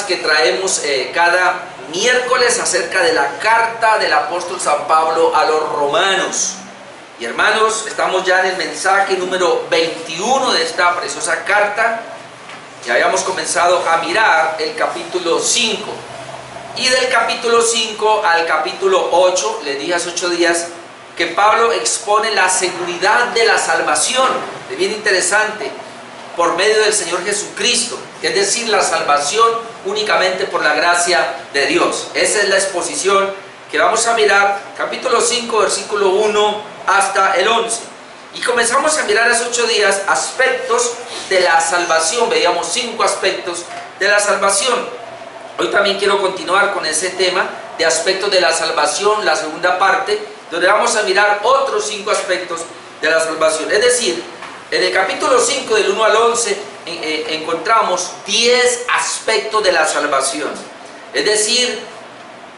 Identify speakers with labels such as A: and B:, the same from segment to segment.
A: que traemos cada miércoles acerca de la carta del apóstol San Pablo a los romanos. Y hermanos, estamos ya en el mensaje número 21 de esta preciosa carta. Ya habíamos comenzado a mirar el capítulo 5. Y del capítulo 5 al capítulo 8, les dije hace 8 días que Pablo expone la seguridad de la salvación. Es bien interesante, por medio del Señor Jesucristo, es decir, la salvación únicamente por la gracia de Dios. Esa es la exposición que vamos a mirar, capítulo 5, versículo 1 hasta el 11. Y comenzamos a mirar hace 8 días aspectos de la salvación. Veíamos 5 aspectos de la salvación. Hoy también quiero continuar con ese tema de aspectos de la salvación, la segunda parte, donde vamos a mirar otros 5 aspectos de la salvación. Es decir, en el capítulo 5, del 1 al 11, encontramos 10 aspectos de la salvación. Es decir,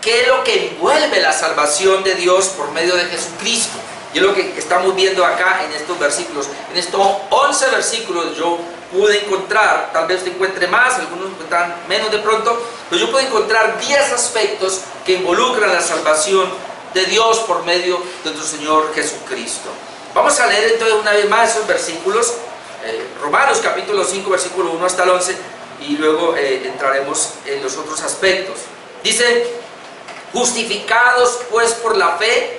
A: qué es lo que envuelve la salvación de Dios por medio de Jesucristo. Y es lo que estamos viendo acá en estos versículos. En estos 11 versículos yo pude encontrar, tal vez usted encuentre más, algunos encuentran menos de pronto, pero yo pude encontrar 10 aspectos que involucran la salvación de Dios por medio de nuestro Señor Jesucristo. Vamos a leer entonces una vez más esos versículos, Romanos capítulo 5, versículo 1 hasta el 11, y luego entraremos en los otros aspectos. Dice: justificados pues por la fe,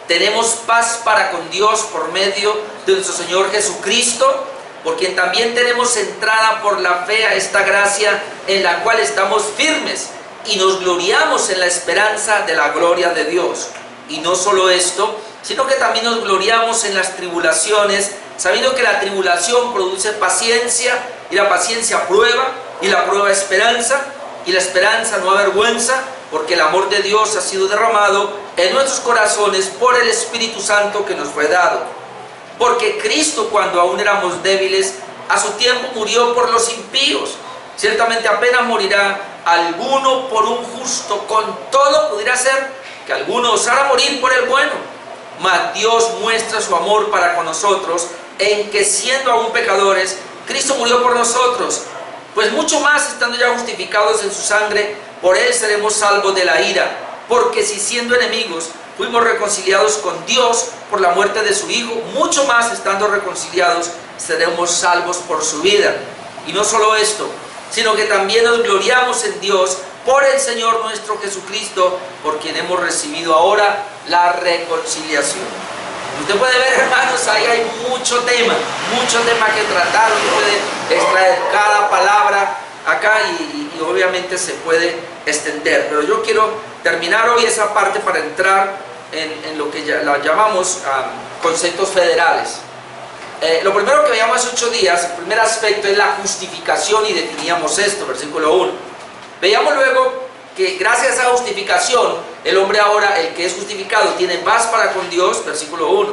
A: tenemos paz para con Dios por medio de nuestro Señor Jesucristo, por quien también tenemos entrada por la fe a esta gracia en la cual estamos firmes y nos gloriamos en la esperanza de la gloria de Dios. Y no solo esto, sino que también nos gloriamos en las tribulaciones, sabiendo que la tribulación produce paciencia, y la paciencia prueba, y la prueba esperanza, y la esperanza no avergüenza, porque el amor de Dios ha sido derramado en nuestros corazones por el Espíritu Santo que nos fue dado. Porque Cristo, cuando aún éramos débiles, a su tiempo murió por los impíos. Ciertamente apenas morirá alguno por un justo, con todo pudiera ser que alguno osara morir por el bueno. Mas Dios muestra su amor para con nosotros, en que siendo aún pecadores, Cristo murió por nosotros. Pues mucho más, estando ya justificados en su sangre, por él seremos salvos de la ira. Porque si siendo enemigos fuimos reconciliados con Dios por la muerte de su Hijo, mucho más, estando reconciliados, seremos salvos por su vida. Y no solo esto, sino que también nos gloriamos en Dios por el Señor nuestro Jesucristo, por quien hemos recibido ahora la reconciliación. Usted puede ver, hermanos, ahí hay mucho tema que tratar. Usted puede extraer cada palabra acá y obviamente se puede extender. Pero yo quiero terminar hoy esa parte para entrar en lo que la llamamos conceptos federales. Lo primero que veíamos hace 8 días, el primer aspecto es la justificación, y definíamos esto, versículo 1. Veíamos luego que gracias a esa justificación, el hombre ahora, el que es justificado, tiene paz para con Dios, versículo 1.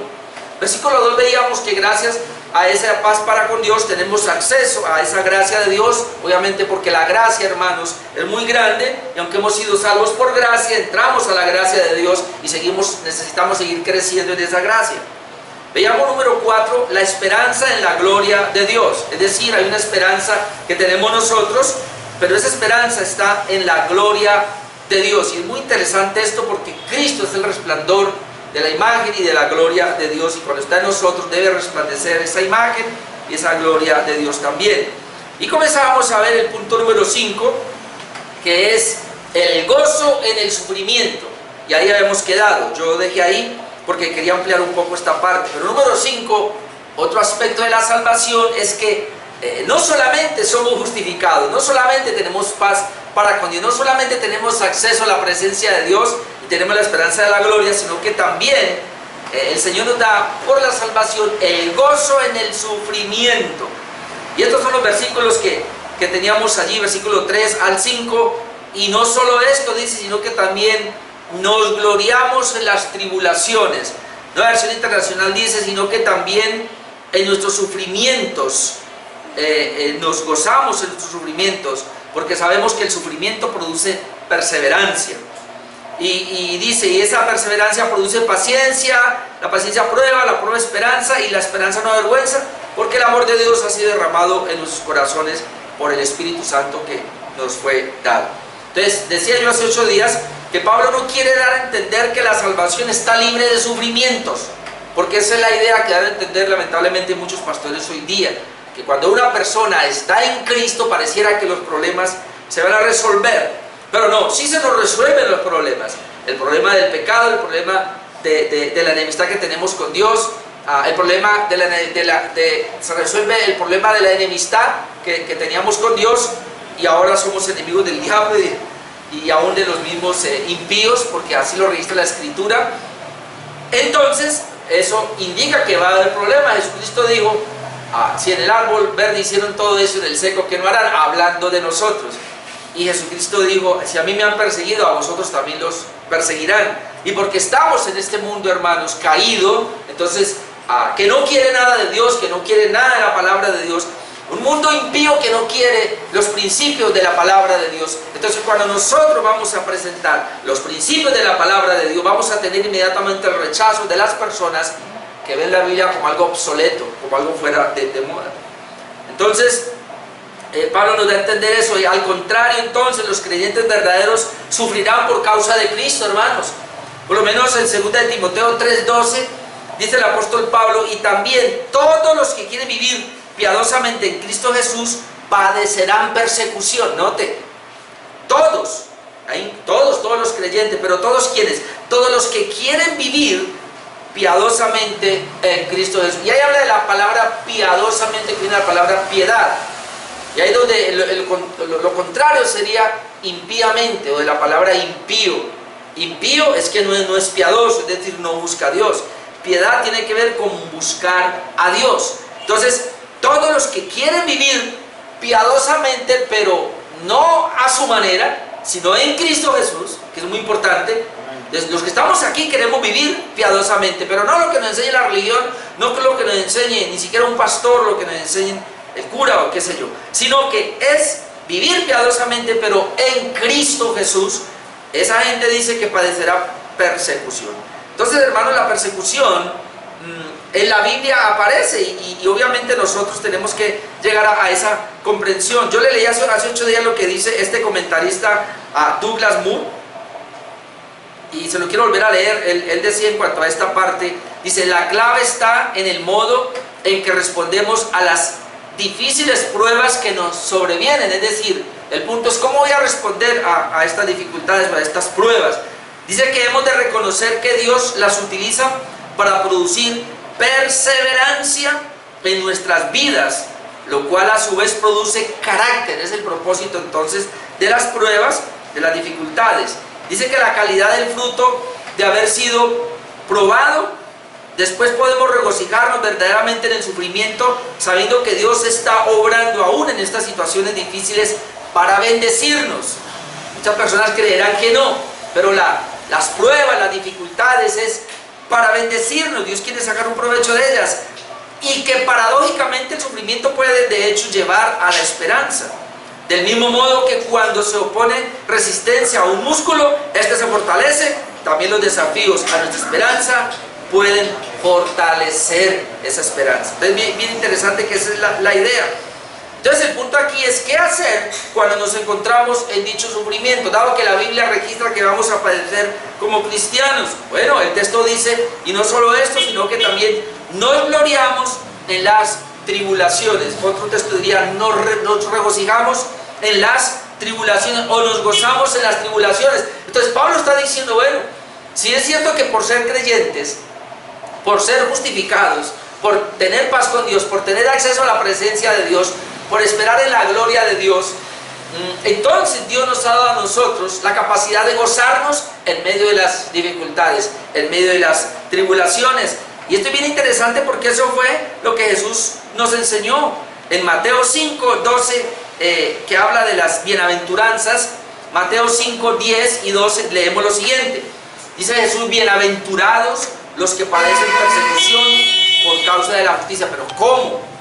A: Versículo 2 veíamos que gracias a esa paz para con Dios tenemos acceso a esa gracia de Dios, obviamente porque la gracia, hermanos, es muy grande, y aunque hemos sido salvos por gracia, entramos a la gracia de Dios y necesitamos seguir creciendo en esa gracia. Veíamos número 4, la esperanza en la gloria de Dios. Es decir, hay una esperanza que tenemos nosotros, pero esa esperanza está en la gloria de Dios. Y es muy interesante esto porque Cristo es el resplandor de la imagen y de la gloria de Dios. Y cuando está en nosotros debe resplandecer esa imagen y esa gloria de Dios también. Y comenzamos a ver el punto número 5, que es el gozo en el sufrimiento. Y ahí habíamos quedado. Yo dejé ahí porque quería ampliar un poco esta parte. Pero número 5, otro aspecto de la salvación es que no solamente somos justificados, no solamente tenemos paz para con Dios, no solamente tenemos acceso a la presencia de Dios y tenemos la esperanza de la gloria, sino que también el Señor nos da por la salvación el gozo en el sufrimiento. Y estos son los versículos que teníamos allí, versículo 3 al 5. Y no solo esto dice, sino que también nos gloriamos en las tribulaciones. Nueva Versión Internacional dice, sino que también en nuestros sufrimientos, nos gozamos en nuestros sufrimientos, porque sabemos que el sufrimiento produce perseverancia. Y dice, y esa perseverancia produce paciencia, la paciencia prueba, la prueba esperanza, y la esperanza no avergüenza, porque el amor de Dios ha sido derramado en nuestros corazones por el Espíritu Santo nos fue dado. Entonces, decía yo hace 8 días que Pablo no quiere dar a entender que la salvación está libre de sufrimientos, porque esa es la idea que dan a entender lamentablemente muchos pastores hoy día, que cuando una persona está en Cristo pareciera que los problemas se van a resolver, pero no, sí se nos resuelven los problemas, el problema del pecado, el problema de la enemistad que tenemos con Dios, el problema se resuelve el problema de la enemistad que teníamos con Dios, y ahora somos enemigos del diablo y aún de los mismos impíos, porque así lo registra la Escritura. Entonces eso indica que va a haber problemas. Jesucristo dijo, si en el árbol verde hicieron todo eso, en el seco que no harán, hablando de nosotros. Y Jesucristo dijo, si a mí me han perseguido, a vosotros también los perseguirán. Y porque estamos en este mundo, hermanos, caído, entonces que no quiere nada de Dios, que no quiere nada de la palabra de Dios, un mundo impío que no quiere los principios de la palabra de Dios. Entonces cuando nosotros vamos a presentar los principios de la palabra de Dios, vamos a tener inmediatamente el rechazo de las personas que ven la Biblia como algo obsoleto, como algo fuera de moda. Entonces Pablo nos da a entender eso, y al contrario, entonces los creyentes verdaderos sufrirán por causa de Cristo, hermanos. Por lo menos en 2 de Timoteo 3:12 dice el apóstol Pablo, y también todos los que quieren vivir piadosamente en Cristo Jesús padecerán persecución. Note, todos los creyentes, pero todos quienes, todos los que quieren vivir piadosamente en Cristo Jesús. Y ahí habla de la palabra piadosamente, que viene la palabra piedad, y ahí donde lo contrario sería impíamente, o de la palabra impío. Impío es que no es piadoso, es decir, no busca a Dios. Piedad tiene que ver con buscar a Dios. Entonces todos los que quieren vivir piadosamente, pero no a su manera, sino en Cristo Jesús, que es muy importante. Los que estamos aquí queremos vivir piadosamente, pero no lo que nos enseñe la religión, no lo que nos enseñe ni siquiera un pastor, lo que nos enseñe el cura o qué sé yo, sino que es vivir piadosamente, pero en Cristo Jesús. Esa gente dice que padecerá persecución. Entonces, hermanos, la persecución en la Biblia aparece, y obviamente nosotros tenemos que llegar a esa comprensión. Yo le leí hace 8 días lo que dice este comentarista Douglas Moo, y se lo quiero volver a leer. Él decía en cuanto a esta parte, dice: la clave está en el modo en que respondemos a las difíciles pruebas que nos sobrevienen. Es decir, el punto es cómo voy a responder a estas dificultades, a estas pruebas. Dice que hemos de reconocer que Dios las utiliza para producir perseverancia en nuestras vidas, lo cual a su vez produce carácter. Es el propósito entonces de las pruebas, de las dificultades. Dice que la calidad del fruto de haber sido probado, después podemos regocijarnos verdaderamente en el sufrimiento, sabiendo que Dios está obrando aún en estas situaciones difíciles para bendecirnos. Muchas personas creerán que no, pero las pruebas, las dificultades es para bendecirnos. Dios quiere sacar un provecho de ellas, y que paradójicamente el sufrimiento puede de hecho llevar a la esperanza. Del mismo modo que cuando se opone resistencia a un músculo, este se fortalece, también los desafíos a nuestra esperanza pueden fortalecer esa esperanza. Entonces, bien interesante que esa es la idea. Entonces el punto aquí es qué hacer cuando nos encontramos en dicho sufrimiento, dado que la Biblia registra que vamos a padecer como cristianos. Bueno, el texto dice, y no solo esto, sino que también nos gloriamos en las tribulaciones. Otro texto diría, nos regocijamos en las tribulaciones, o nos gozamos en las tribulaciones. Entonces Pablo está diciendo, bueno, si es cierto que por ser creyentes, por ser justificados, por tener paz con Dios, por tener acceso a la presencia de Dios, por esperar en la gloria de Dios, entonces Dios nos ha dado a nosotros la capacidad de gozarnos en medio de las dificultades, en medio de las tribulaciones. Y esto es bien interesante porque eso fue lo que Jesús nos enseñó en Mateo 5:12, que habla de las bienaventuranzas. Mateo 5:10 y 12 leemos lo siguiente. Dice Jesús: bienaventurados los que padecen persecución por causa de la justicia. Pero ¿cómo?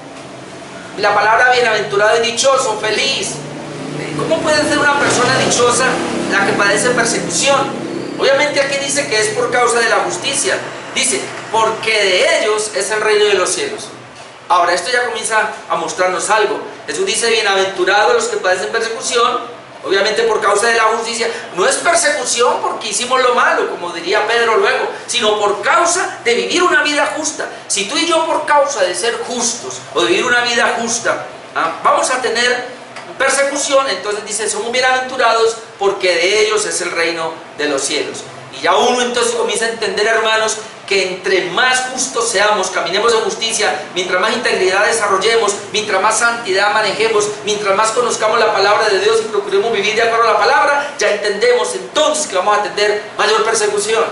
A: La palabra bienaventurado es dichoso, feliz. ¿Cómo puede ser una persona dichosa la que padece persecución? Obviamente aquí dice que es por causa de la justicia. Dice, porque de ellos es el reino de los cielos. Ahora esto ya comienza a mostrarnos algo. Jesús dice, bienaventurados los que padecen persecución, obviamente por causa de la justicia. No es persecución porque hicimos lo malo, como diría Pedro luego, sino por causa de vivir una vida justa. Si tú y yo, por causa de ser justos o de vivir una vida justa, vamos a tener persecución, entonces dice, somos bienaventurados porque de ellos es el reino de los cielos. Y ya uno entonces comienza a entender, hermanos, que entre más justos seamos, caminemos en justicia, mientras más integridad desarrollemos, mientras más santidad manejemos, mientras más conozcamos la palabra de Dios y procuremos vivir de acuerdo a la palabra, ya entendemos entonces que vamos a tener mayor persecución.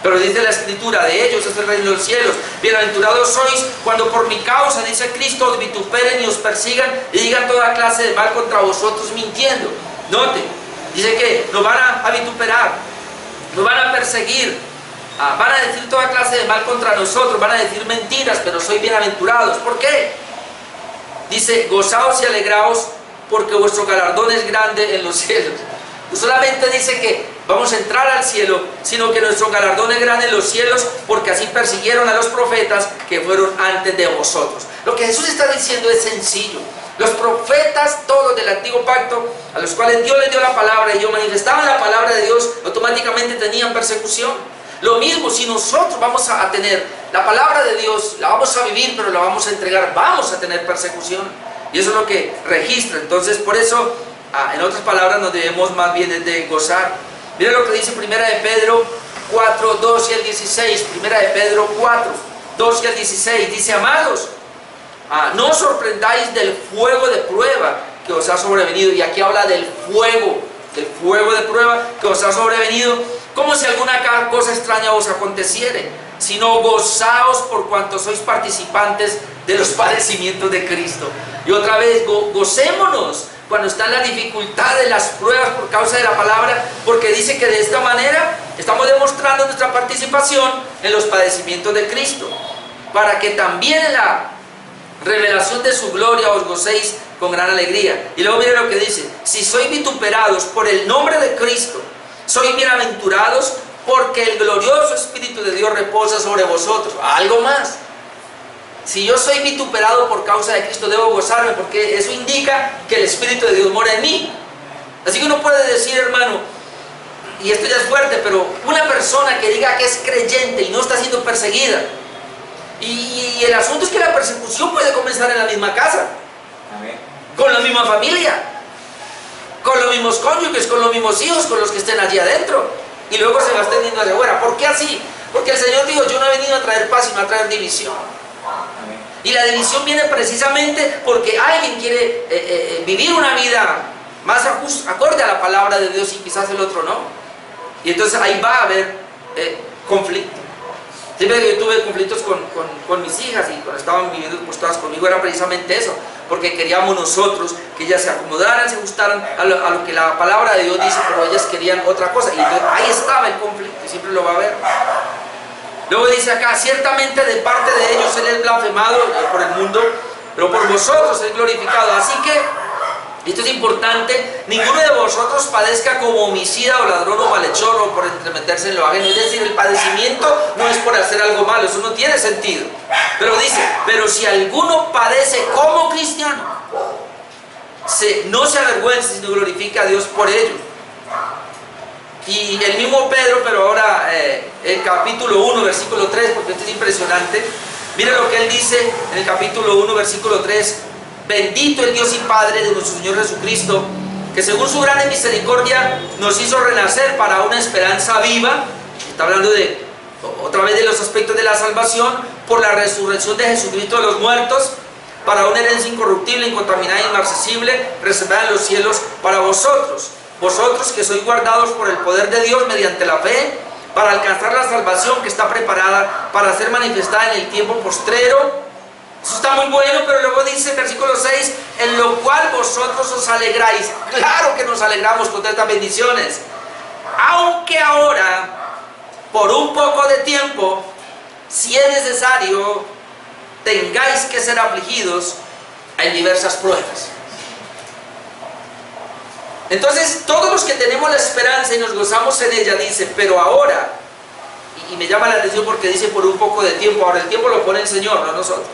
A: Pero dice la Escritura, de ellos es el reino de los cielos. Bienaventurados sois cuando por mi causa, dice Cristo, os vituperen y os persigan y digan toda clase de mal contra vosotros mintiendo. Note, dice que nos van a vituperar, nos van a perseguir, van a decir toda clase de mal contra nosotros, van a decir mentiras, pero sois bienaventurados. ¿Por qué? Dice, gozaos y alegraos porque vuestro galardón es grande en los cielos. No solamente dice que vamos a entrar al cielo, sino que nuestro galardón es grande en los cielos, porque así persiguieron a los profetas que fueron antes de vosotros. Lo que Jesús está diciendo es sencillo. Los profetas, todos del antiguo pacto, a los cuales Dios les dio la palabra y ellos manifestaban la palabra de Dios, automáticamente tenían persecución. Lo mismo, si nosotros vamos a tener la palabra de Dios, la vamos a vivir, pero la vamos a entregar, vamos a tener persecución. Y eso es lo que registra. Entonces, por eso, en otras palabras, nos debemos más bien de gozar. Mira lo que dice 1 de Pedro 4, 12 al 16. 1 de Pedro 4, 12 al 16. Dice, amados, no os sorprendáis del fuego de prueba que os ha sobrevenido. Y aquí habla del fuego de prueba que os ha sobrevenido, como si alguna cosa extraña os aconteciere, sino gozaos por cuanto sois participantes de los padecimientos de Cristo. Y otra vez, gocémonos cuando están las dificultades, las pruebas por causa de la palabra, porque dice que de esta manera estamos demostrando nuestra participación en los padecimientos de Cristo, para que también en la revelación de su gloria os gocéis con gran alegría. Y luego mire lo que dice, si sois vituperados por el nombre de Cristo, sois bienaventurados porque el glorioso Espíritu de Dios reposa sobre vosotros. Algo más. Si yo soy vituperado por causa de Cristo, debo gozarme, porque eso indica que el Espíritu de Dios mora en mí. Así que uno puede decir, hermano, y esto ya es fuerte, pero una persona que diga que es creyente y no está siendo perseguida, y el asunto es que la persecución puede comenzar en la misma casa. Amén. Con la misma familia, con los mismos cónyuges, con los mismos hijos, con los que estén allí adentro, y luego se va extendiendo hacia afuera. ¿Por qué así? Porque el Señor dijo, yo no he venido a traer paz, sino a traer división. Amén. Y la división viene precisamente porque alguien quiere vivir una vida más acorde a la palabra de Dios y quizás el otro no. Y entonces ahí va a haber conflicto. Siempre que yo tuve conflictos con mis hijas y cuando estaban viviendo postradas conmigo era precisamente eso, porque queríamos nosotros que ellas se acomodaran, se ajustaran a lo que la palabra de Dios dice, pero ellas querían otra cosa, y entonces ahí estaba el conflicto, y siempre lo va a haber. Luego dice acá, ciertamente de parte de ellos Él es blasfemado por el mundo, pero por vosotros es glorificado. Así que, esto es importante, ninguno de vosotros padezca como homicida o ladrón o malhechor o por entremeterse en lo ajeno. Es decir, el padecimiento no es por hacer algo malo, eso no tiene sentido. Pero dice, pero si alguno padece como cristiano, no se avergüenza, sino glorifica a Dios por ello. Y el mismo Pedro, pero ahora el capítulo 1, versículo 3, porque esto es impresionante. Mira lo que él dice en el capítulo 1, versículo 3. Bendito el Dios y Padre de nuestro Señor Jesucristo, que según su grande misericordia nos hizo renacer para una esperanza viva. Está hablando otra vez de los aspectos de la salvación, por la resurrección de Jesucristo de los muertos, para una herencia incorruptible, incontaminada e inmarcesible, reservada en los cielos para vosotros. Vosotros que sois guardados por el poder de Dios mediante la fe, para alcanzar la salvación que está preparada para ser manifestada en el tiempo postrero. Eso está muy bueno, pero luego dice en versículo 6, en lo cual vosotros os alegráis. Claro que nos alegramos con estas bendiciones, aunque ahora, por un poco de tiempo, si es necesario, tengáis que ser afligidos en diversas pruebas. Entonces, todos los que tenemos la esperanza y nos gozamos en ella, dice, pero ahora, y me llama la atención porque dice por un poco de tiempo, ahora el tiempo lo pone el Señor, no nosotros.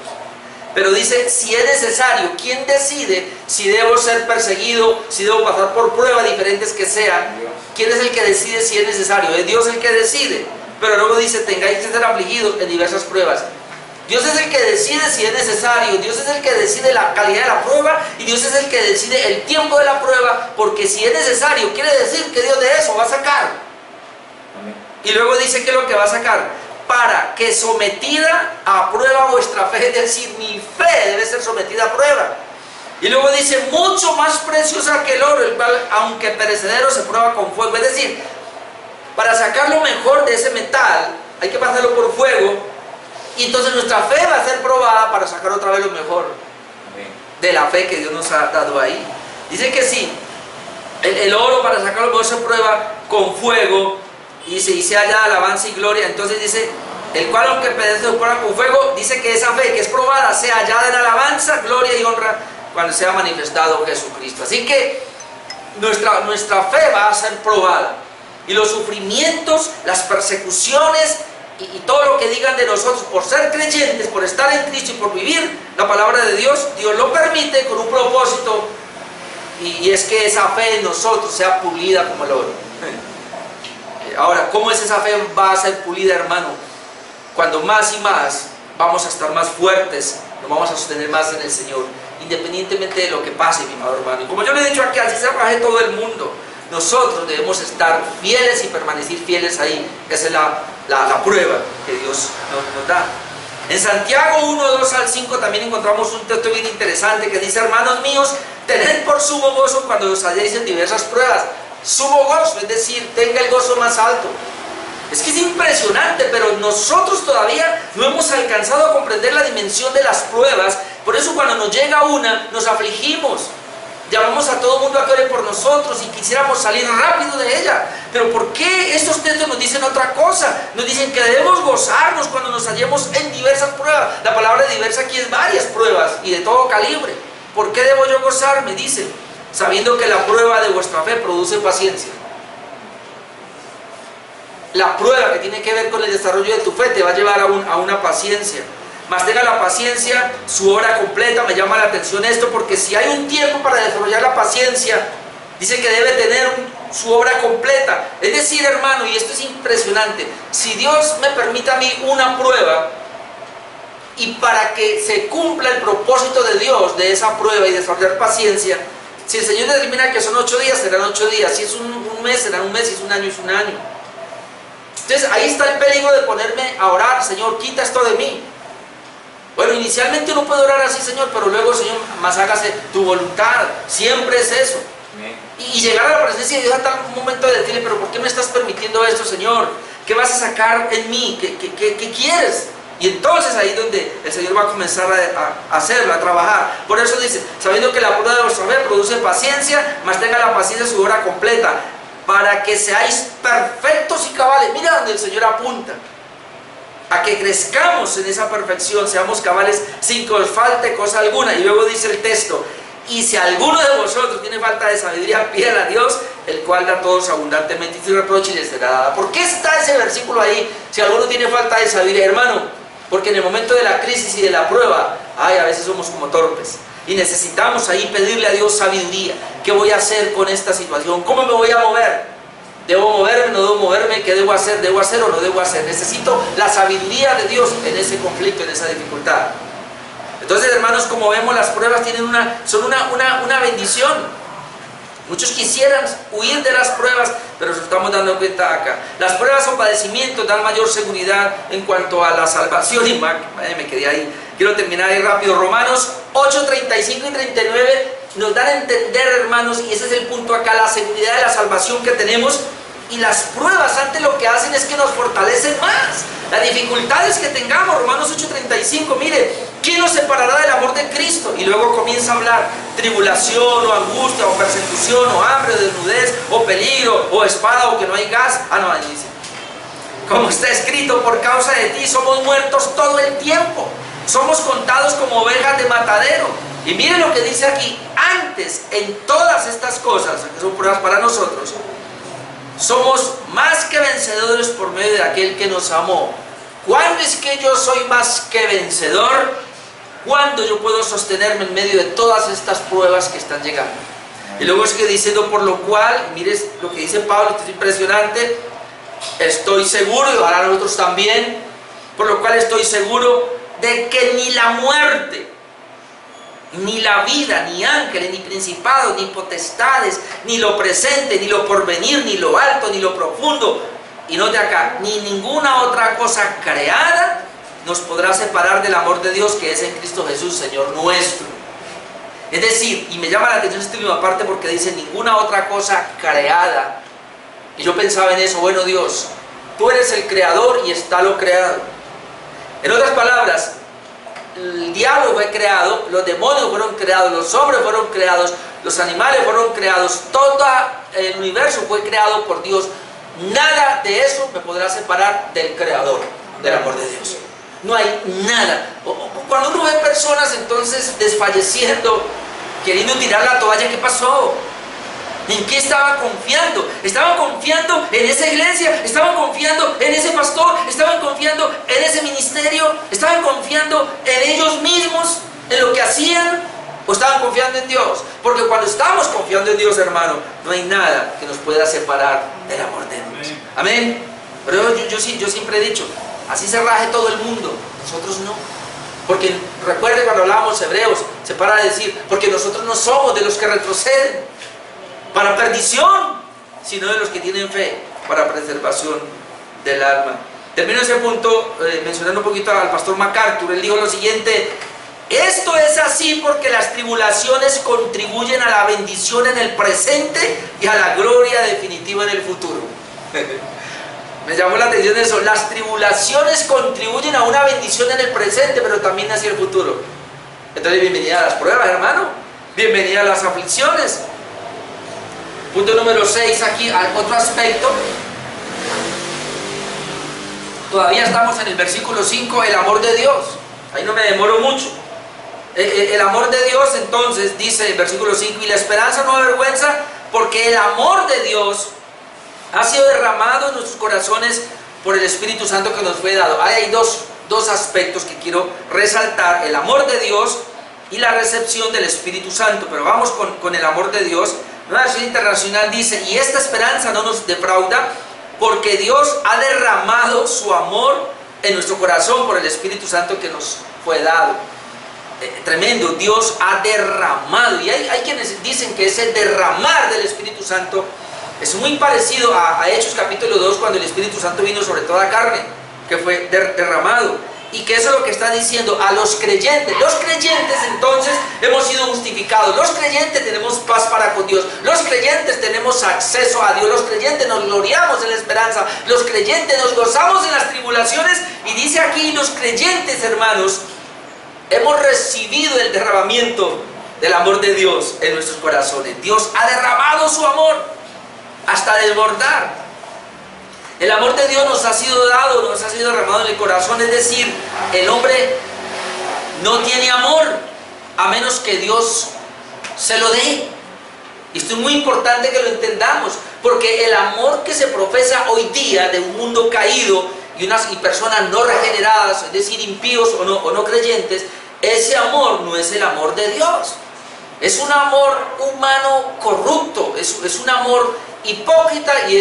A: Pero dice, si es necesario. ¿Quién decide si debo ser perseguido, si debo pasar por pruebas diferentes que sean? ¿Quién es el que decide si es necesario? Es Dios el que decide. Pero luego dice, tengáis que ser afligidos en diversas pruebas. Dios es el que decide si es necesario. Dios es el que decide la calidad de la prueba, y Dios es el que decide el tiempo de la prueba, porque si es necesario, quiere decir que Dios de eso va a sacar. Amén. Y luego dice que lo que va a sacar, para que sometida a prueba vuestra fe, es decir, mi fe debe ser sometida a prueba. Y luego dice, mucho más preciosa que el oro, el cual, aunque perecedero, se prueba con fuego. Es decir, para sacar lo mejor de ese metal, hay que pasarlo por fuego. Y entonces nuestra fe va a ser probada para sacar otra vez lo mejor de la fe que Dios nos ha dado ahí. Dice que sí, el oro para sacar lo mejor se prueba con fuego, y se halla alabanza y gloria. Entonces dice, el cual aunque perece se prueba con fuego, dice que esa fe que es probada sea hallada en alabanza, gloria y honra cuando sea manifestado Jesucristo. Así que nuestra fe va a ser probada, y los sufrimientos, las persecuciones y todo lo que digan de nosotros por ser creyentes, por estar en Cristo y por vivir la palabra de Dios, Dios lo permite con un propósito, y es que esa fe en nosotros sea pulida como el oro. Ahora, ¿cómo es esa fe va a ser pulida, hermano? Cuando más y más vamos a estar más fuertes, nos vamos a sostener más en el Señor, independientemente de lo que pase, mi amado hermano. Y como yo le he dicho aquí, así se baje todo el mundo, nosotros debemos estar fieles y permanecer fieles ahí. Esa es la prueba que Dios nos da. En Santiago 1, 2 al 5 también encontramos un texto bien interesante que dice, hermanos míos, tened por sumo gozo cuando os halléis en diversas pruebas. Sumo gozo, es decir, tenga el gozo más alto. Es que es impresionante, pero nosotros todavía no hemos alcanzado a comprender la dimensión de las pruebas. Por eso cuando nos llega una, nos afligimos. Llamamos a todo el mundo a que ore por nosotros y quisiéramos salir rápido de ella. Pero ¿por qué estos textos nos dicen otra cosa? Nos dicen que debemos gozarnos cuando nos hallemos en diversas pruebas. La palabra diversa aquí es varias pruebas y de todo calibre. ¿Por qué debo yo gozarme? Dice, sabiendo que la prueba de vuestra fe produce paciencia. La prueba que tiene que ver con el desarrollo de tu fe te va a llevar a una paciencia. Mas tenga la paciencia su obra completa. Me llama la atención esto, porque si hay un tiempo para desarrollar la paciencia, dice que debe tener su obra completa. Es decir, hermano, y esto es impresionante, si Dios me permite a mí una prueba, y para que se cumpla el propósito de Dios de esa prueba y desarrollar paciencia, si el Señor determina que son 8 días, serán 8 días. Si es un mes, será un mes. Si es un año, es un año. Entonces ahí está el peligro de ponerme a orar, Señor, quita esto de mí. Bueno, inicialmente uno puede orar así, Señor, pero luego, Señor, más hágase tu voluntad. Siempre es eso. Y llegar a la presencia de Dios hasta un momento de decirle, pero ¿por qué me estás permitiendo esto, Señor? ¿Qué vas a sacar en mí? ¿Qué quieres? Y entonces ahí es donde el Señor va a comenzar a hacerlo, a trabajar. Por eso dice, sabiendo que la prueba de vuestra fe produce paciencia, mas tenga la paciencia su obra completa, para que seáis perfectos y cabales. Mira donde el Señor apunta, a que crezcamos en esa perfección, seamos cabales sin que os falte cosa alguna. Y luego dice el texto, y si alguno de vosotros tiene falta de sabiduría, pídala a Dios, el cual da a todos abundantemente y sin reproche, y les será dada. ¿Por qué está ese versículo ahí? Si alguno tiene falta de sabiduría, hermano, porque en el momento de la crisis y de la prueba, a veces somos como torpes, y necesitamos ahí pedirle a Dios sabiduría. ¿Qué voy a hacer con esta situación? ¿Cómo me voy a mover? ¿Debo moverme? ¿No debo moverme? ¿Qué debo hacer? ¿Debo hacer o no debo hacer? Necesito la sabiduría de Dios en ese conflicto, en esa dificultad. Entonces, hermanos, como vemos, las pruebas son una bendición. Muchos quisieran huir de las pruebas, pero nos estamos dando cuenta acá. Las pruebas o padecimientos dan mayor seguridad en cuanto a la salvación. Y me quedé ahí. Quiero terminar ahí rápido. Romanos 8, 35 y 39 nos dan a entender, hermanos, y ese es el punto acá, la seguridad de la salvación que tenemos. Y las pruebas antes lo que hacen es que nos fortalecen más. Las dificultades que tengamos, Romanos 8:35, mire, ¿quién nos separará del amor de Cristo? Y luego comienza a hablar, tribulación, o angustia, o persecución, o hambre, o desnudez, o peligro, o espada, o que no hay gas. No, dice, como está escrito, por causa de ti somos muertos todo el tiempo. Somos contados como ovejas de matadero. Y miren lo que dice aquí, antes, en todas estas cosas, que son pruebas para nosotros, somos más que vencedores por medio de aquel que nos amó. ¿Cuándo es que yo soy más que vencedor? ¿Cuándo yo puedo sostenerme en medio de todas estas pruebas que están llegando? Y luego sigue diciendo, por lo cual, mires lo que dice Pablo, esto es impresionante, estoy seguro, y ojalá nosotros también, por lo cual estoy seguro de que ni la muerte, ni la vida, ni ángeles, ni principados, ni potestades, ni lo presente, ni lo porvenir, ni lo alto, ni lo profundo, y note acá, ni ninguna otra cosa creada nos podrá separar del amor de Dios que es en Cristo Jesús, Señor nuestro. Es decir, y me llama la atención esta última parte porque dice ninguna otra cosa creada. Y yo pensaba en eso, bueno Dios, tú eres el creador y está lo creado. En otras palabras, el diablo fue creado, los demonios fueron creados, los hombres fueron creados, los animales fueron creados, todo el universo fue creado por Dios. Nada de eso me podrá separar del creador, del amor de Dios. No hay nada. Cuando uno ve personas entonces desfalleciendo, queriendo tirar la toalla, ¿qué pasó? ¿En qué estaban confiando? Estaban confiando en esa iglesia, estaban confiando en ese pastor, estaban confiando en ese ministerio, estaban confiando en ellos mismos, en lo que hacían, o estaban confiando en Dios. Porque cuando estamos confiando en Dios, hermano, no hay nada que nos pueda separar del amor de Dios. Amén. Pero yo siempre he dicho, así se raje todo el mundo, nosotros no. Porque recuerde cuando hablábamos hebreos, se para de decir, porque nosotros no somos de los que retroceden para perdición, sino de los que tienen fe para preservación del alma. Termino ese punto mencionando un poquito al pastor MacArthur. Él dijo lo siguiente: esto es así porque las tribulaciones contribuyen a la bendición en el presente y a la gloria definitiva en el futuro. Me llamó la atención eso. Las tribulaciones contribuyen a una bendición en el presente, pero también hacia el futuro. Entonces, bienvenida a las pruebas, hermano. Bienvenida a las aflicciones. Punto número 6, aquí, otro aspecto. Todavía estamos en el versículo 5, el amor de Dios. Ahí no me demoro mucho. El amor de Dios, entonces, dice el versículo 5, y la esperanza no avergüenza, porque el amor de Dios ha sido derramado en nuestros corazones por el Espíritu Santo que nos fue dado. Hay dos aspectos que quiero resaltar: el amor de Dios y la recepción del Espíritu Santo. Pero vamos con el amor de Dios. Nueva Versión Internacional dice, y esta esperanza no nos defrauda, porque Dios ha derramado su amor en nuestro corazón por el Espíritu Santo que nos fue dado. Tremendo, Dios ha derramado. Y hay quienes dicen que ese derramar del Espíritu Santo es muy parecido a Hechos capítulo 2, cuando el Espíritu Santo vino sobre toda carne, que fue derramado. Y que eso es lo que está diciendo a los creyentes. Los creyentes entonces hemos sido justificados. Los creyentes tenemos paz para con Dios. Los creyentes tenemos acceso a Dios. Los creyentes nos gloriamos en la esperanza. Los creyentes nos gozamos en las tribulaciones. Y dice aquí, los creyentes, hermanos, hemos recibido el derramamiento del amor de Dios en nuestros corazones. Dios ha derramado su amor hasta desbordar. El amor de Dios nos ha sido dado, nos ha sido derramado en el corazón. Es decir, el hombre no tiene amor a menos que Dios se lo dé. Y esto es muy importante que lo entendamos, porque el amor que se profesa hoy día de un mundo caído y personas no regeneradas, es decir, impíos o no creyentes, ese amor no es el amor de Dios. Es un amor humano corrupto, es un amor hipócrita y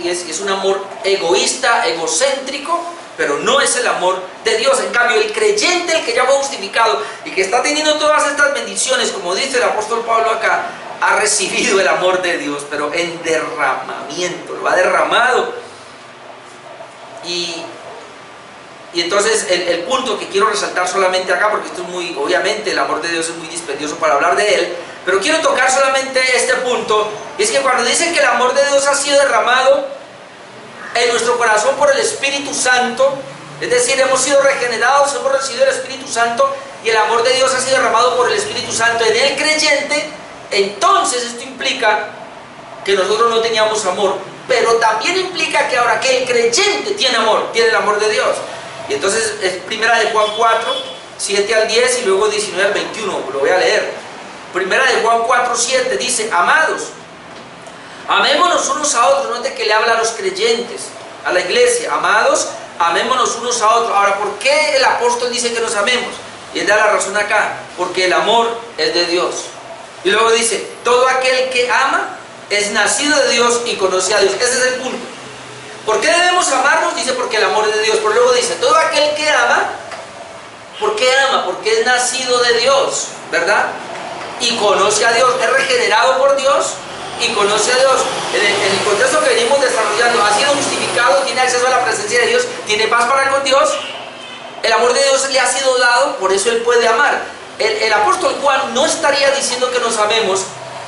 A: es un amor egoísta, egocéntrico, pero no es el amor de Dios. En cambio, el creyente, el que ya fue justificado y que está teniendo todas estas bendiciones, como dice el apóstol Pablo acá, ha recibido el amor de Dios, pero en derramamiento, lo ha derramado. Y entonces el punto que quiero resaltar solamente acá, porque esto es muy, obviamente el amor de Dios es muy dispendioso para hablar de él, pero quiero tocar solamente este punto, y es que cuando dicen que el amor de Dios ha sido derramado en nuestro corazón por el Espíritu Santo, es decir, hemos sido regenerados, hemos recibido el Espíritu Santo, y el amor de Dios ha sido derramado por el Espíritu Santo en el creyente, entonces esto implica que nosotros no teníamos amor, pero también implica que ahora que el creyente tiene amor, tiene el amor de Dios. Y entonces es primera de Juan 4, 7 al 10 y luego 19 al 21, lo voy a leer. Primera de Juan 4, 7 dice, amados, amémonos unos a otros. Note que le habla a los creyentes, a la iglesia, amados, amémonos unos a otros. Ahora, ¿por qué el apóstol dice que nos amemos? Y él da la razón acá, porque el amor es de Dios. Y luego dice, todo aquel que ama es nacido de Dios y conoce a Dios. Ese es el punto. ¿Por qué debemos amarnos? Dice, porque el amor es de Dios. Pero luego dice, todo aquel que ama, ¿por qué ama? Porque es nacido de Dios, ¿verdad? Y conoce a Dios, es regenerado por Dios y conoce a Dios. En el contexto que venimos desarrollando, ha sido justificado, tiene acceso a la presencia de Dios, tiene paz para con Dios. El amor de Dios le ha sido dado, por eso él puede amar. El apóstol Juan no estaría diciendo que nos amemos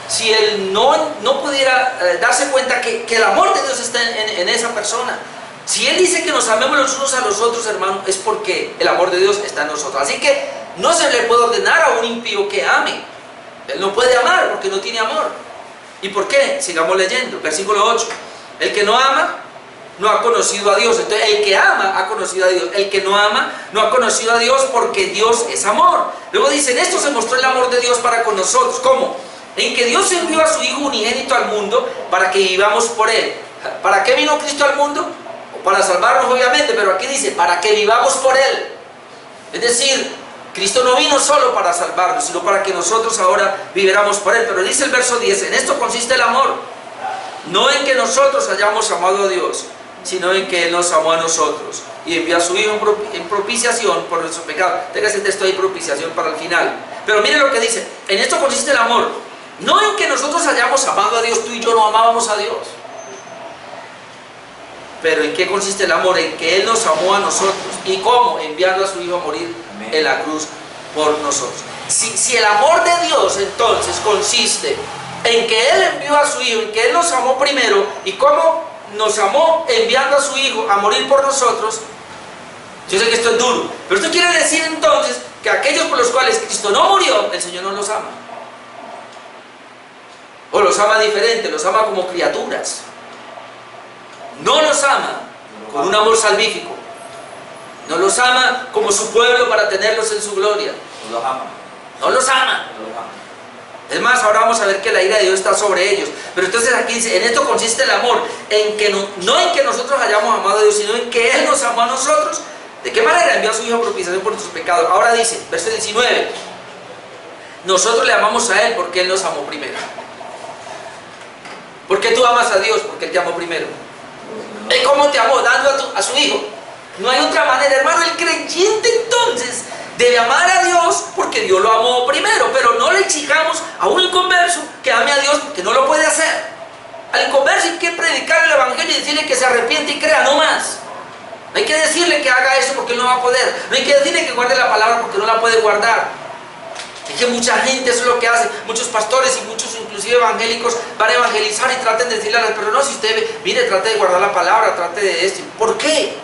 A: si él no pudiera darse cuenta que el amor de Dios está en esa persona. Si él dice que nos amemos los unos a los otros, hermano, es porque el amor de Dios está en nosotros. Así que no se le puede ordenar a un impío que ame. Él no puede amar porque no tiene amor. ¿Y por qué? Sigamos leyendo, versículo 8. El que no ama no ha conocido a Dios. Entonces el que ama ha conocido a Dios. El que no ama no ha conocido a Dios, porque Dios es amor. Luego dice, en esto se mostró el amor de Dios para con nosotros. ¿Cómo? En que Dios envió a su Hijo unigénito al mundo para que vivamos por Él. ¿Para qué vino Cristo al mundo? Para salvarnos, obviamente, pero aquí dice, para que vivamos por Él. Es decir, Cristo no vino solo para salvarnos, sino para que nosotros ahora viviéramos por Él. Pero dice el verso 10, en esto consiste el amor. No en que nosotros hayamos amado a Dios, sino en que Él nos amó a nosotros y envió a su Hijo en propiciación por nuestros pecados. Tenga ese texto ahí, propiciación, para el final. Pero mire lo que dice, en esto consiste el amor. No en que nosotros hayamos amado a Dios, tú y yo no amábamos a Dios. Pero ¿en qué consiste el amor? En que Él nos amó a nosotros. ¿Y cómo? Enviando a su Hijo a morir en la cruz por nosotros. Si el amor de Dios entonces consiste en que Él envió a su Hijo, en que Él nos amó primero, ¿y cómo nos amó? Enviando a su Hijo a morir por nosotros. Yo sé que esto es duro, pero esto quiere decir entonces que aquellos por los cuales Cristo no murió, el Señor no los ama. O los ama diferente, los ama como criaturas. No los ama con un amor salvífico. No los ama como su pueblo para tenerlos en su gloria.
B: No los ama.
A: No los ama. Es más, ahora vamos a ver que la ira de Dios está sobre ellos. Pero entonces aquí dice, en esto consiste el amor, en que no en que nosotros hayamos amado a Dios, sino en que Él nos amó a nosotros. ¿De qué manera? Envió a su Hijo a propiciación por nuestros pecados. Ahora dice, verso 19, nosotros le amamos a Él porque Él nos amó primero. ¿Por qué tú amas a Dios? Porque Él te amó primero. ¿Y cómo te amó? Dando a su Hijo. No hay otra manera, hermano. El creyente entonces debe amar a Dios porque Dios lo amó primero, pero no le exijamos a un inconverso que ame a Dios porque no lo puede hacer. Al inconverso hay que predicar el evangelio y decirle que se arrepiente y crea, no más. No hay que decirle que haga eso porque él no va a poder. No hay que decirle que guarde la palabra porque no la puede guardar. Es que mucha gente, eso es lo que hace. Muchos pastores y muchos inclusive evangélicos van a evangelizar y traten de decirle a las personas, no, si usted mire, trate de guardar la palabra, trate de esto. ¿Por qué?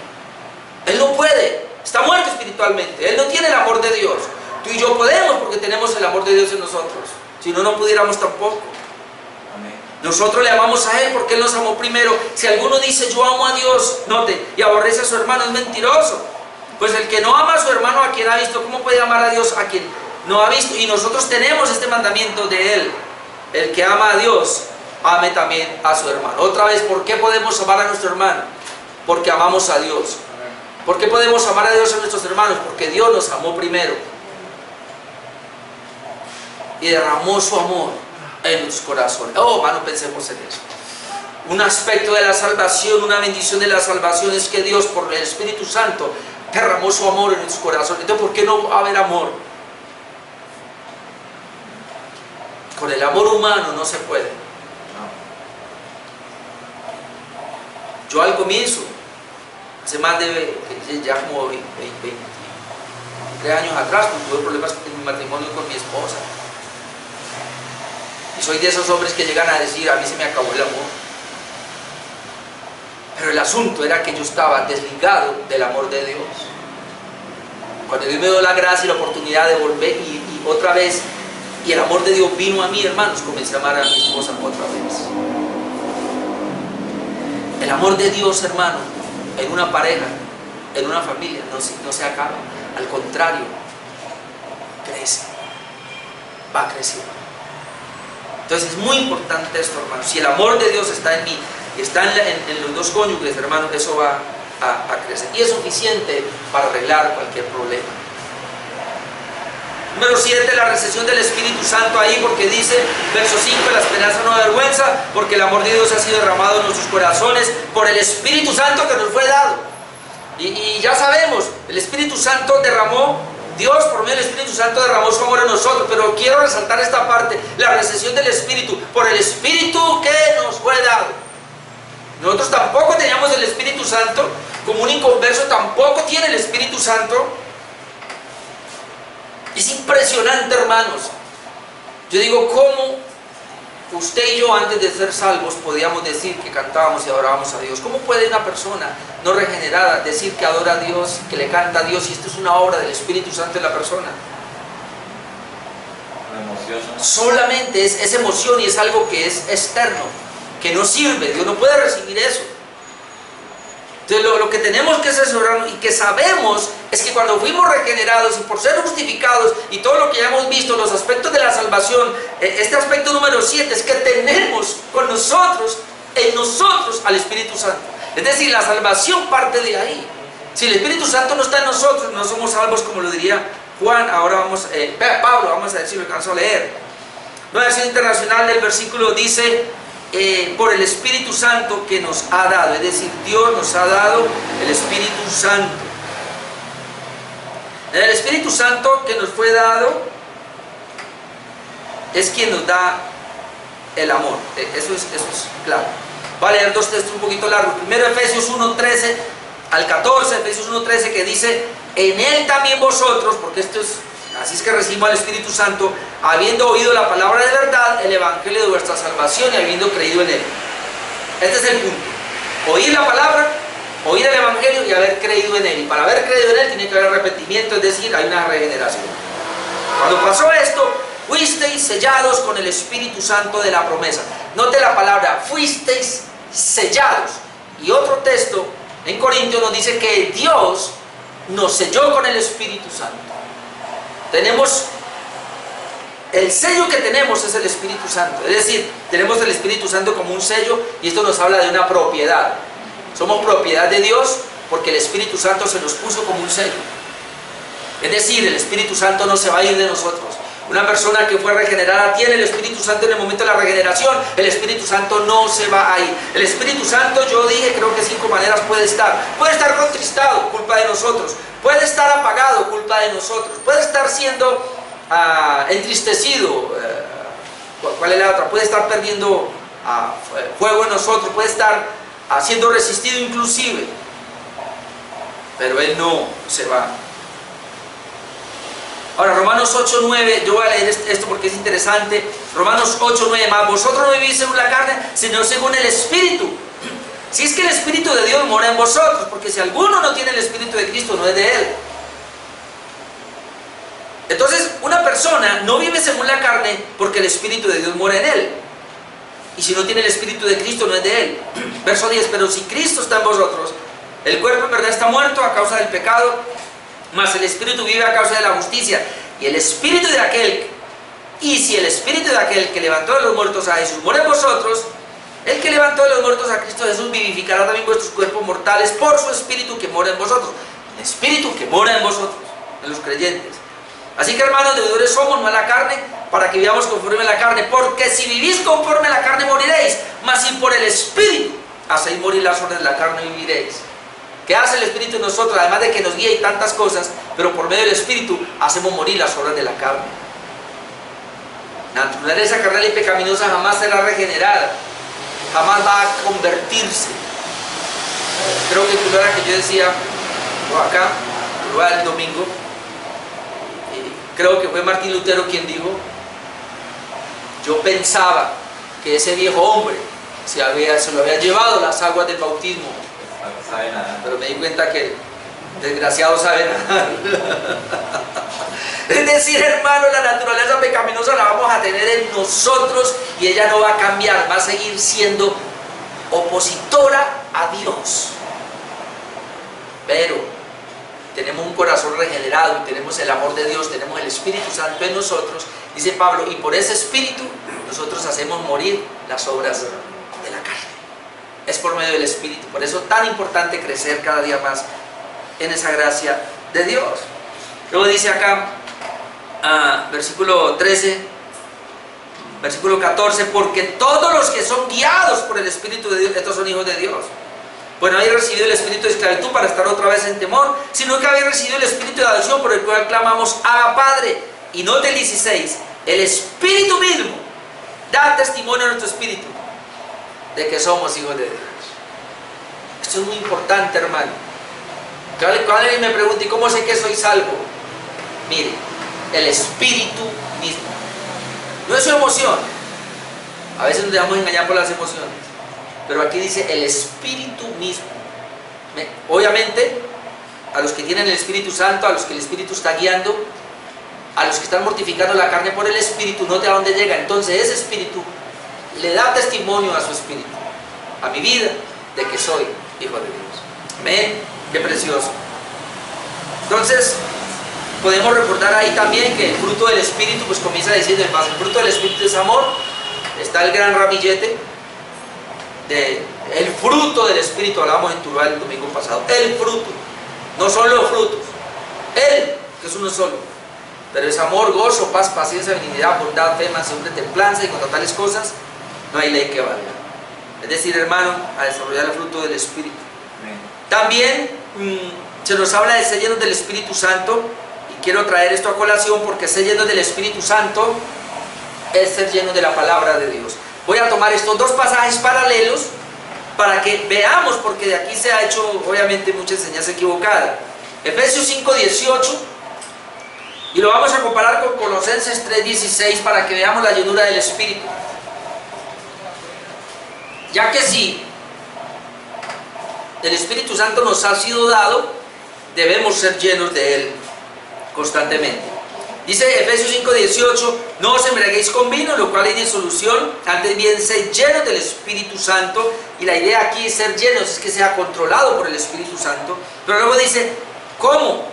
A: Él no puede. Está muerto espiritualmente. Él no tiene el amor de Dios. Tú y yo podemos porque tenemos el amor de Dios en nosotros. Si no, no pudiéramos tampoco.
B: Amén.
A: Nosotros le amamos a Él porque Él nos amó primero. Si alguno dice yo amo a Dios, note, y aborrece a su hermano, es mentiroso. Pues el que no ama a su hermano, a quien ha visto, ¿cómo puede amar a Dios a quien no ha visto? Y nosotros tenemos este mandamiento de Él: el que ama a Dios, ame también a su hermano. Otra vez, ¿por qué podemos amar a nuestro hermano? Porque amamos a Dios. ¿Por qué podemos amar a Dios a nuestros hermanos? Porque Dios nos amó primero y derramó su amor en nuestros corazones. Oh, hermano, pensemos en eso. Un aspecto de la salvación, una bendición de la salvación es que Dios, por el Espíritu Santo, derramó su amor en nuestros corazones. Entonces, ¿por qué no va a haber amor? Con el amor humano no se puede. Yo al comienzo, hace más de ya como 23 años atrás, cuando tuve problemas en mi matrimonio con mi esposa, y soy de esos hombres que llegan a decir, a mí se me acabó el amor. Pero el asunto era que yo estaba desligado del amor de Dios. Cuando Dios me dio la gracia y la oportunidad de volver y otra vez, y el amor de Dios vino a mí, hermanos, comencé a amar a mi esposa otra vez. El amor de Dios, hermano, en una pareja, en una familia, no se acaba. Al contrario, crece, va creciendo. Entonces es muy importante esto, hermano. Si el amor de Dios está en mí, está en los dos cónyuges, hermano, eso va a crecer. Y es suficiente para arreglar cualquier problema. Número 7, la recepción del Espíritu Santo ahí, porque dice, verso 5, la esperanza no avergüenza, porque el amor de Dios ha sido derramado en nuestros corazones por el Espíritu Santo que nos fue dado. Y ya sabemos, el Espíritu Santo derramó, Dios por medio del Espíritu Santo derramó su amor en nosotros, pero quiero resaltar esta parte, la recepción del Espíritu, por el Espíritu que nos fue dado. Nosotros tampoco teníamos el Espíritu Santo, como un inconverso tampoco tiene el Espíritu Santo. Es impresionante, hermanos. Yo digo, ¿cómo usted y yo antes de ser salvos podíamos decir que cantábamos y adorábamos a Dios? ¿Cómo puede una persona no regenerada decir que adora a Dios, que le canta a Dios, si esto es una obra del Espíritu Santo en la persona? Solamente es emoción y es algo que es externo, que no sirve. Dios no puede recibir eso. Entonces lo que tenemos que asesorarnos y que sabemos es que cuando fuimos regenerados y por ser justificados y todo lo que ya hemos visto, los aspectos de la salvación, este aspecto número 7 es que tenemos con nosotros, en nosotros, al Espíritu Santo. Es decir, la salvación parte de ahí. Si el Espíritu Santo no está en nosotros, no somos salvos, como lo diría Juan. Ahora Pablo, vamos a ver si lo alcanzo a leer. Nueva versión internacional del versículo dice, por el Espíritu Santo que nos ha dado, es decir, Dios nos ha dado el Espíritu Santo. El Espíritu Santo que nos fue dado es quien nos da el amor. Eso es claro. Voy a leer dos textos un poquito largos. Primero Efesios 1:13 al 14, Efesios 1:13, que dice, en Él también vosotros, porque esto es, así es que recibimos al Espíritu Santo, habiendo oído la palabra de verdad, el Evangelio de vuestra salvación y habiendo creído en Él. Este es el punto. Oír la palabra, oír el Evangelio y haber creído en Él. Y para haber creído en Él tiene que haber arrepentimiento, es decir, hay una regeneración. Cuando pasó esto, fuisteis sellados con el Espíritu Santo de la promesa. Note la palabra, fuisteis sellados. Y otro texto en Corintios nos dice que Dios nos selló con el Espíritu Santo. Tenemos, el sello que tenemos es el Espíritu Santo. Es decir, tenemos el Espíritu Santo como un sello y esto nos habla de una propiedad. Somos propiedad de Dios porque el Espíritu Santo se nos puso como un sello. Es decir, el Espíritu Santo no se va a ir de nosotros. Una persona que fue regenerada tiene el Espíritu Santo en el momento de la regeneración. El Espíritu Santo no se va a ir. El Espíritu Santo, yo dije, creo que 5 maneras puede estar. Puede estar contristado, culpa de nosotros. Puede estar apagado, culpa de nosotros. Puede estar siendo entristecido. ¿Cuál es la otra? Puede estar perdiendo fuego en nosotros. Puede estar siendo resistido inclusive. Pero Él no se va. Ahora, Romanos 8:9, yo voy a leer esto porque es interesante. Romanos 8:9, más vosotros no vivís según la carne, sino según el Espíritu. Si es que el Espíritu de Dios mora en vosotros, porque si alguno no tiene el Espíritu de Cristo, no es de Él. Entonces, una persona no vive según la carne porque el Espíritu de Dios mora en él. Y si no tiene el Espíritu de Cristo, no es de Él. Verso 10, pero si Cristo está en vosotros, el cuerpo en verdad está muerto a causa del pecado, mas el Espíritu vive a causa de la justicia. Y el Espíritu de aquel, y si el Espíritu de aquel que levantó de los muertos a Jesús mora en vosotros, el que levantó de los muertos a Cristo Jesús vivificará también vuestros cuerpos mortales por su Espíritu que mora en vosotros. El Espíritu que mora en vosotros, en los creyentes. Así que, hermanos, deudores somos, no a la carne, para que vivamos conforme a la carne. Porque si vivís conforme a la carne moriréis, mas si por el Espíritu hacéis morir las obras de la carne viviréis. ¿Qué hace el Espíritu en nosotros? Además de que nos guía y tantas cosas, pero por medio del Espíritu hacemos morir las obras de la carne. La naturaleza carnal y pecaminosa jamás será regenerada, jamás va a convertirse. Creo que tú era que yo decía, acá, el domingo, creo que fue Martín Lutero quien dijo, yo pensaba que ese viejo hombre se lo había llevado las aguas del bautismo, sabe nada. Pero me di cuenta que desgraciado sabe nada. Es decir, hermano, la naturaleza pecaminosa la vamos a tener en nosotros y ella no va a cambiar, va a seguir siendo opositora a Dios. Pero tenemos un corazón regenerado y tenemos el amor de Dios, tenemos el Espíritu Santo en nosotros, dice Pablo, y por ese Espíritu nosotros hacemos morir las obras de la carne. Es por medio del Espíritu, por eso es tan importante crecer cada día más en esa gracia de Dios. Luego dice acá, versículo 13, versículo 14, porque todos los que son guiados por el Espíritu de Dios, estos son hijos de Dios. Pues no habéis recibido el espíritu de esclavitud para estar otra vez en temor, sino que habéis recibido el espíritu de adopción por el cual clamamos Abba Padre. Y note el 16, el Espíritu mismo da testimonio a nuestro espíritu de que somos hijos de Dios. Esto es muy importante, hermano. Cuando alguien me pregunta, ¿y cómo sé que soy salvo? Mire, el Espíritu mismo. No es su emoción. A veces nos dejamos engañar por las emociones. Pero aquí dice el Espíritu mismo. Obviamente, a los que tienen el Espíritu Santo, a los que el Espíritu está guiando, a los que están mortificando la carne por el Espíritu, note a dónde llega. Entonces ese Espíritu le da testimonio a su Espíritu, a mi vida, de que soy hijo de Dios. Amén. Qué precioso. Entonces, podemos recordar ahí también que el fruto del Espíritu, pues comienza diciendo, el fruto del Espíritu es amor. Está el gran ramillete el fruto del Espíritu, hablábamos en Tuluá el domingo pasado. El fruto, no son los frutos, Él, que es uno solo, pero es amor, gozo, paz, paciencia, benignidad, bondad, fe, mansedumbre, templanza, y contra tales cosas no hay ley que valga. Es decir, hermano, a desarrollar el fruto del Espíritu. También se nos habla de ser llenos del Espíritu Santo, y quiero traer esto a colación porque ser llenos del Espíritu Santo es ser llenos de la palabra de Dios. Voy a tomar estos dos pasajes paralelos para que veamos, porque de aquí se ha hecho obviamente mucha enseñanza equivocada. Efesios 5:18, y lo vamos a comparar con Colosenses 3:16 para que veamos la llenura del Espíritu. Ya que si el Espíritu Santo nos ha sido dado, debemos ser llenos de Él constantemente. Dice Efesios 5:18, no os embriaguéis con vino, lo cual hay disolución, antes bien sed llenos del Espíritu Santo. Y la idea aquí es ser llenos, es que sea controlado por el Espíritu Santo. Pero luego dice, ¿cómo?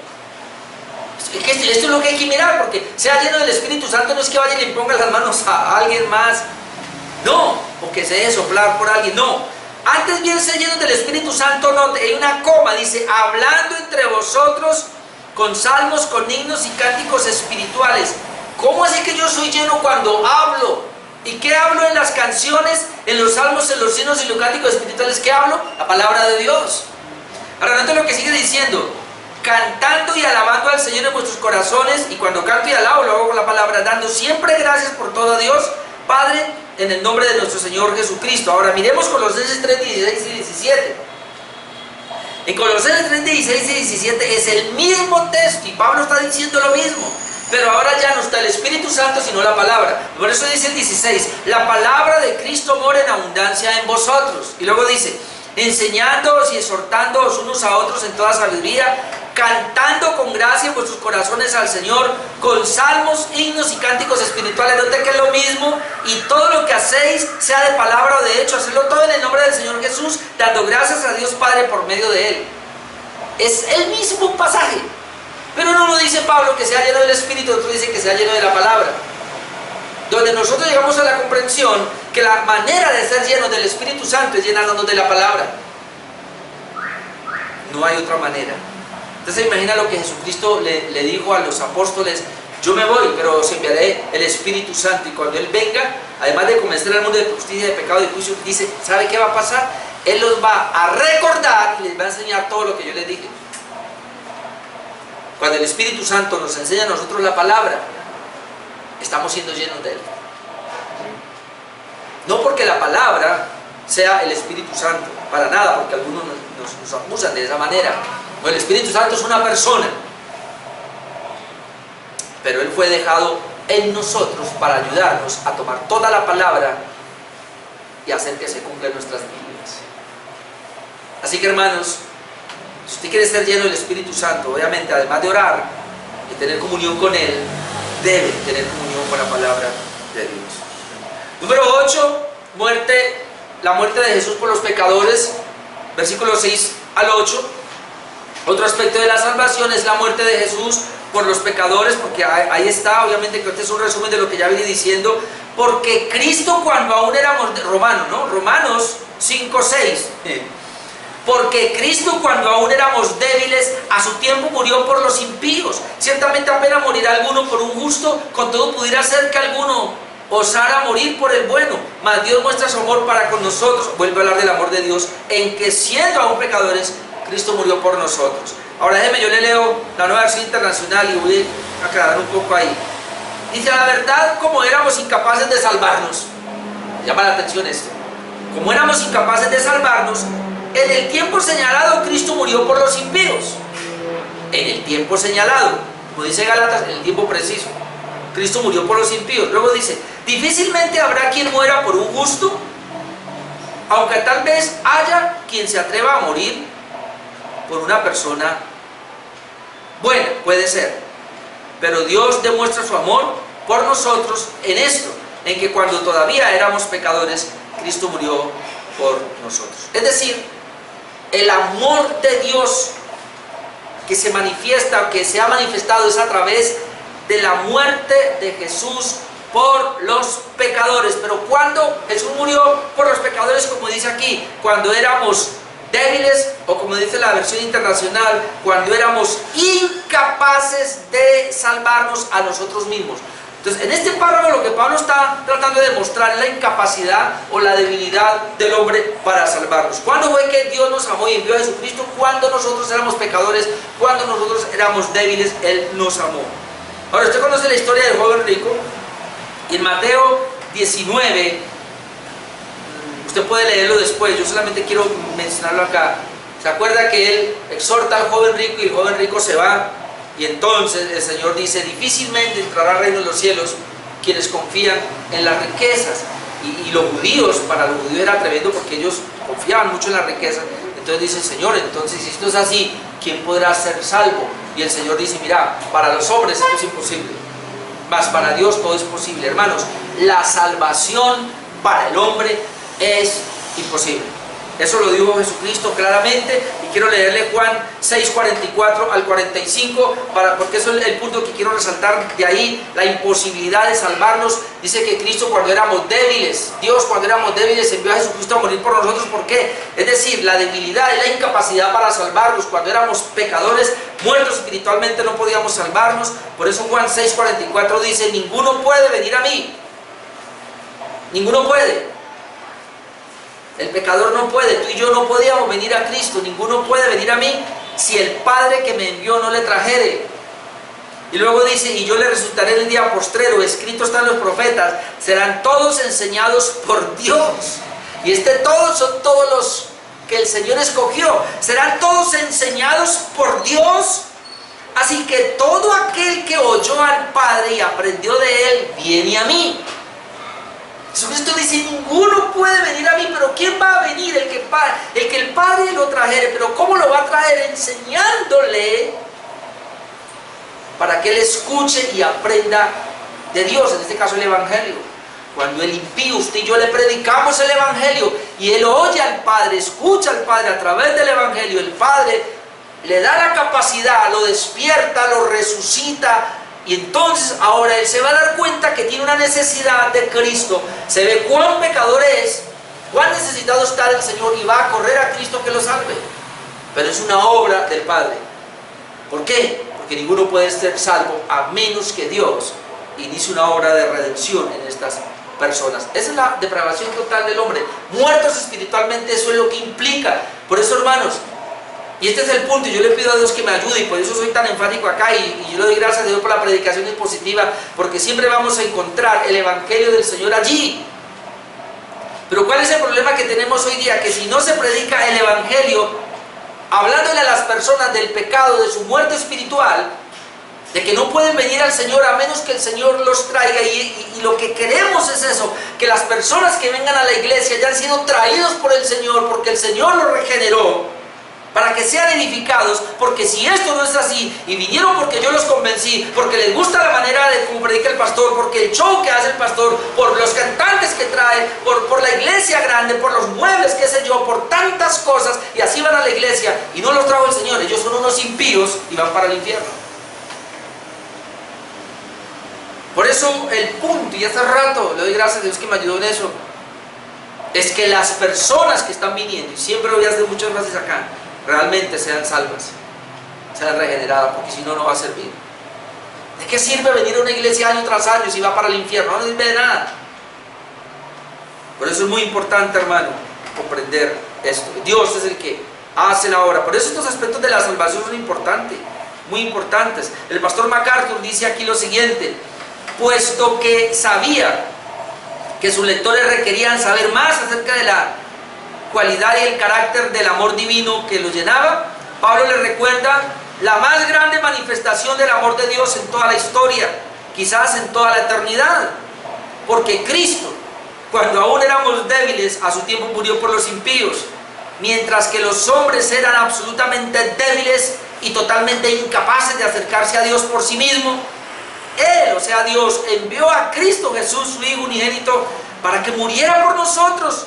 A: Esto es lo que hay que mirar, porque sea lleno del Espíritu Santo no es que vaya y le ponga las manos a alguien más, no, o que se deje soplar por alguien, no. Antes bien sed llenos del Espíritu Santo, no, hay una coma, dice, hablando entre vosotros con salmos, con himnos y cánticos espirituales. ¿Cómo es que yo soy lleno cuando hablo? ¿Y qué hablo en las canciones, en los salmos, en los himnos y los cánticos espirituales? ¿Qué hablo? La palabra de Dios. Ahora, note lo que sigue diciendo, cantando y alabando al Señor en vuestros corazones, y cuando canto y alabo lo hago con la palabra, dando siempre gracias por todo a Dios Padre, en el nombre de nuestro Señor Jesucristo. Ahora miremos Colosenses 3:16 y 17. En Colosenses 3:16 y 17 es el mismo texto, y Pablo está diciendo lo mismo, pero ahora ya no está el Espíritu Santo, sino la palabra. Por eso dice el 16, la palabra de Cristo mora en abundancia en vosotros. Y luego dice, enseñándoos y exhortándoos unos a otros en toda sabiduría, cantando con gracia en vuestros corazones al Señor, con salmos, himnos y cánticos espirituales. Note que es lo mismo, y todo lo que hacéis, sea de palabra o de hecho, hacedlo todo en el nombre del Señor Jesús, dando gracias a Dios Padre por medio de Él. Es el mismo pasaje, pero uno no dice Pablo que sea lleno del Espíritu, otro dice que sea lleno de la palabra. Donde nosotros llegamos a la comprensión que la manera de ser llenos del Espíritu Santo es llenándonos de la palabra. No hay otra manera. Entonces imagina lo que Jesucristo le dijo a los apóstoles, yo me voy, pero os enviaré el Espíritu Santo, y cuando Él venga, además de convencer al mundo de justicia, de pecado y de juicio, dice, ¿sabe qué va a pasar? Él los va a recordar y les va a enseñar todo lo que yo les dije. Cuando el Espíritu Santo nos enseña a nosotros la palabra, estamos siendo llenos de Él. No porque la palabra sea el Espíritu Santo, para nada, porque algunos nos acusan de esa manera. No, el Espíritu Santo es una persona, pero Él fue dejado en nosotros para ayudarnos a tomar toda la palabra y hacer que se cumpla en nuestras vidas. Así que, hermanos, si usted quiere ser lleno del Espíritu Santo, obviamente, además de orar y tener comunión con Él, debe tener comunión con la palabra de Dios. Número 8, la muerte de Jesús por los pecadores, versículos 6 al 8. Otro aspecto de la salvación es la muerte de Jesús por los pecadores, porque ahí está, obviamente que este es un resumen de lo que ya vine diciendo, porque Cristo cuando aún éramos Romanos 5:6, Porque Cristo, cuando aún éramos débiles, a su tiempo murió por los impíos. Ciertamente apenas morirá alguno por un justo, con todo pudiera ser que alguno osara morir por el bueno. Mas Dios muestra su amor para con nosotros. Vuelve a hablar del amor de Dios, en que siendo aún pecadores, Cristo murió por nosotros. Ahora déjeme, yo le leo la Nueva Versión Internacional y voy a aclarar un poco ahí. Dice: la verdad, como éramos incapaces de salvarnos. Llama la atención esto. Como éramos incapaces de salvarnos, en el tiempo señalado Cristo murió por los impíos. En el tiempo señalado, como dice Gálatas, en el tiempo preciso, Cristo murió por los impíos. Luego dice: difícilmente habrá quien muera por un justo, aunque tal vez haya quien se atreva a morir por una persona buena, puede ser. Pero Dios demuestra su amor por nosotros en esto, en que cuando todavía éramos pecadores, Cristo murió por nosotros. Es decir, el amor de Dios que se manifiesta, que se ha manifestado, es a través de la muerte de Jesús por los pecadores. Pero cuando Jesús murió por los pecadores, como dice aquí, cuando éramos débiles, o como dice la versión internacional, cuando éramos incapaces de salvarnos a nosotros mismos. Entonces, en este párrafo lo que Pablo está tratando de demostrar es la incapacidad o la debilidad del hombre para salvarnos. ¿Cuándo fue que Dios nos amó y envió a Jesucristo? Cuando nosotros éramos pecadores, cuando nosotros éramos débiles, Él nos amó. Ahora, usted conoce la historia del joven rico, y en Mateo 19, usted puede leerlo después, yo solamente quiero mencionarlo acá. ¿Se acuerda que él exhorta al joven rico y el joven rico se va? Y entonces el Señor dice: difícilmente entrará al reino de los cielos quienes confían en las riquezas. Y los judíos, para los judíos era tremendo porque ellos confiaban mucho en la riqueza. Entonces dice: Señor, entonces si esto es así, ¿quién podrá ser salvo? Y el Señor dice: mira, para los hombres esto es imposible, mas para Dios todo es posible. Hermanos, la salvación para el hombre es imposible. Eso lo dijo Jesucristo claramente, y quiero leerle Juan 6, 44 al 45, porque eso es el punto que quiero resaltar de ahí, la imposibilidad de salvarnos. Dice que Cristo, cuando éramos débiles, Dios cuando éramos débiles envió a Jesucristo a morir por nosotros. ¿Por qué? Es decir, la debilidad y la incapacidad para salvarnos. Cuando éramos pecadores, muertos espiritualmente, no podíamos salvarnos. Por eso Juan 6, 44 dice: ninguno puede venir a mí. Ninguno puede. El pecador no puede, tú y yo no podíamos venir a Cristo. Ninguno puede venir a mí si el Padre que me envió no le trajere. Y luego dice: y yo le resucitaré en el día postrero. Escrito está en los profetas: serán todos enseñados por Dios. Y todos son todos los que el Señor escogió. Serán todos enseñados por Dios. Así que todo aquel que oyó al Padre y aprendió de Él, viene a mí. Jesucristo dice: ninguno puede venir a mí. Pero ¿quién va a venir? El que el Padre lo trajere. Pero ¿cómo lo va a traer? Enseñándole, para que él escuche y aprenda de Dios, en este caso el Evangelio. Cuando el impío, usted y yo le predicamos el Evangelio, y él oye al Padre, escucha al Padre a través del Evangelio, el Padre le da la capacidad, lo despierta, lo resucita. Y entonces ahora él se va a dar cuenta que tiene una necesidad de Cristo. Se ve cuán pecador es, cuán necesitado está del Señor, y va a correr a Cristo que lo salve. Pero es una obra del Padre. ¿Por qué? Porque ninguno puede ser salvo a menos que Dios inicie una obra de redención en estas personas. Esa es la depravación total del hombre. Muertos espiritualmente, eso es lo que implica. Por eso, hermanos, y este es el punto, y yo le pido a Dios que me ayude, y por eso soy tan enfático acá, y yo le doy gracias a Dios por la predicación expositiva, porque siempre vamos a encontrar el Evangelio del Señor allí. Pero ¿cuál es el problema que tenemos hoy día? Que si no se predica el Evangelio, hablándole a las personas del pecado, de su muerte espiritual, de que no pueden venir al Señor a menos que el Señor los traiga, y lo que queremos es eso, que las personas que vengan a la iglesia ya han sido traídos por el Señor, porque el Señor los regeneró, para que sean edificados. Porque si esto no es así, y vinieron porque yo los convencí, porque les gusta la manera de cómo predica el pastor, porque el show que hace el pastor, por los cantantes que trae, por la iglesia grande, por los muebles, qué sé yo, por tantas cosas, y así van a la iglesia, y no los trajo el Señor, ellos son unos impíos y van para el infierno. Por eso el punto, y hace rato le doy gracias a Dios que me ayudó en eso, es que las personas que están viniendo, y siempre lo voy a hacer muchas veces acá, realmente sean salvas, sean regeneradas, porque si no, no va a servir. ¿De qué sirve venir a una iglesia año tras año si va para el infierno? No sirve de nada. Por eso es muy importante, hermano, comprender esto. Dios es el que hace la obra. Por eso estos aspectos de la salvación son importantes, muy importantes. El pastor MacArthur dice aquí lo siguiente: puesto que sabía que sus lectores requerían saber más acerca de la cualidad y el carácter del amor divino que los llenaba, Pablo les recuerda la más grande manifestación del amor de Dios en toda la historia, quizás en toda la eternidad, porque Cristo, cuando aún éramos débiles, a su tiempo murió por los impíos, mientras que los hombres eran absolutamente débiles y totalmente incapaces de acercarse a Dios por sí mismo. Él, o sea Dios, envió a Cristo Jesús, su Hijo unigénito, para que muriera por nosotros,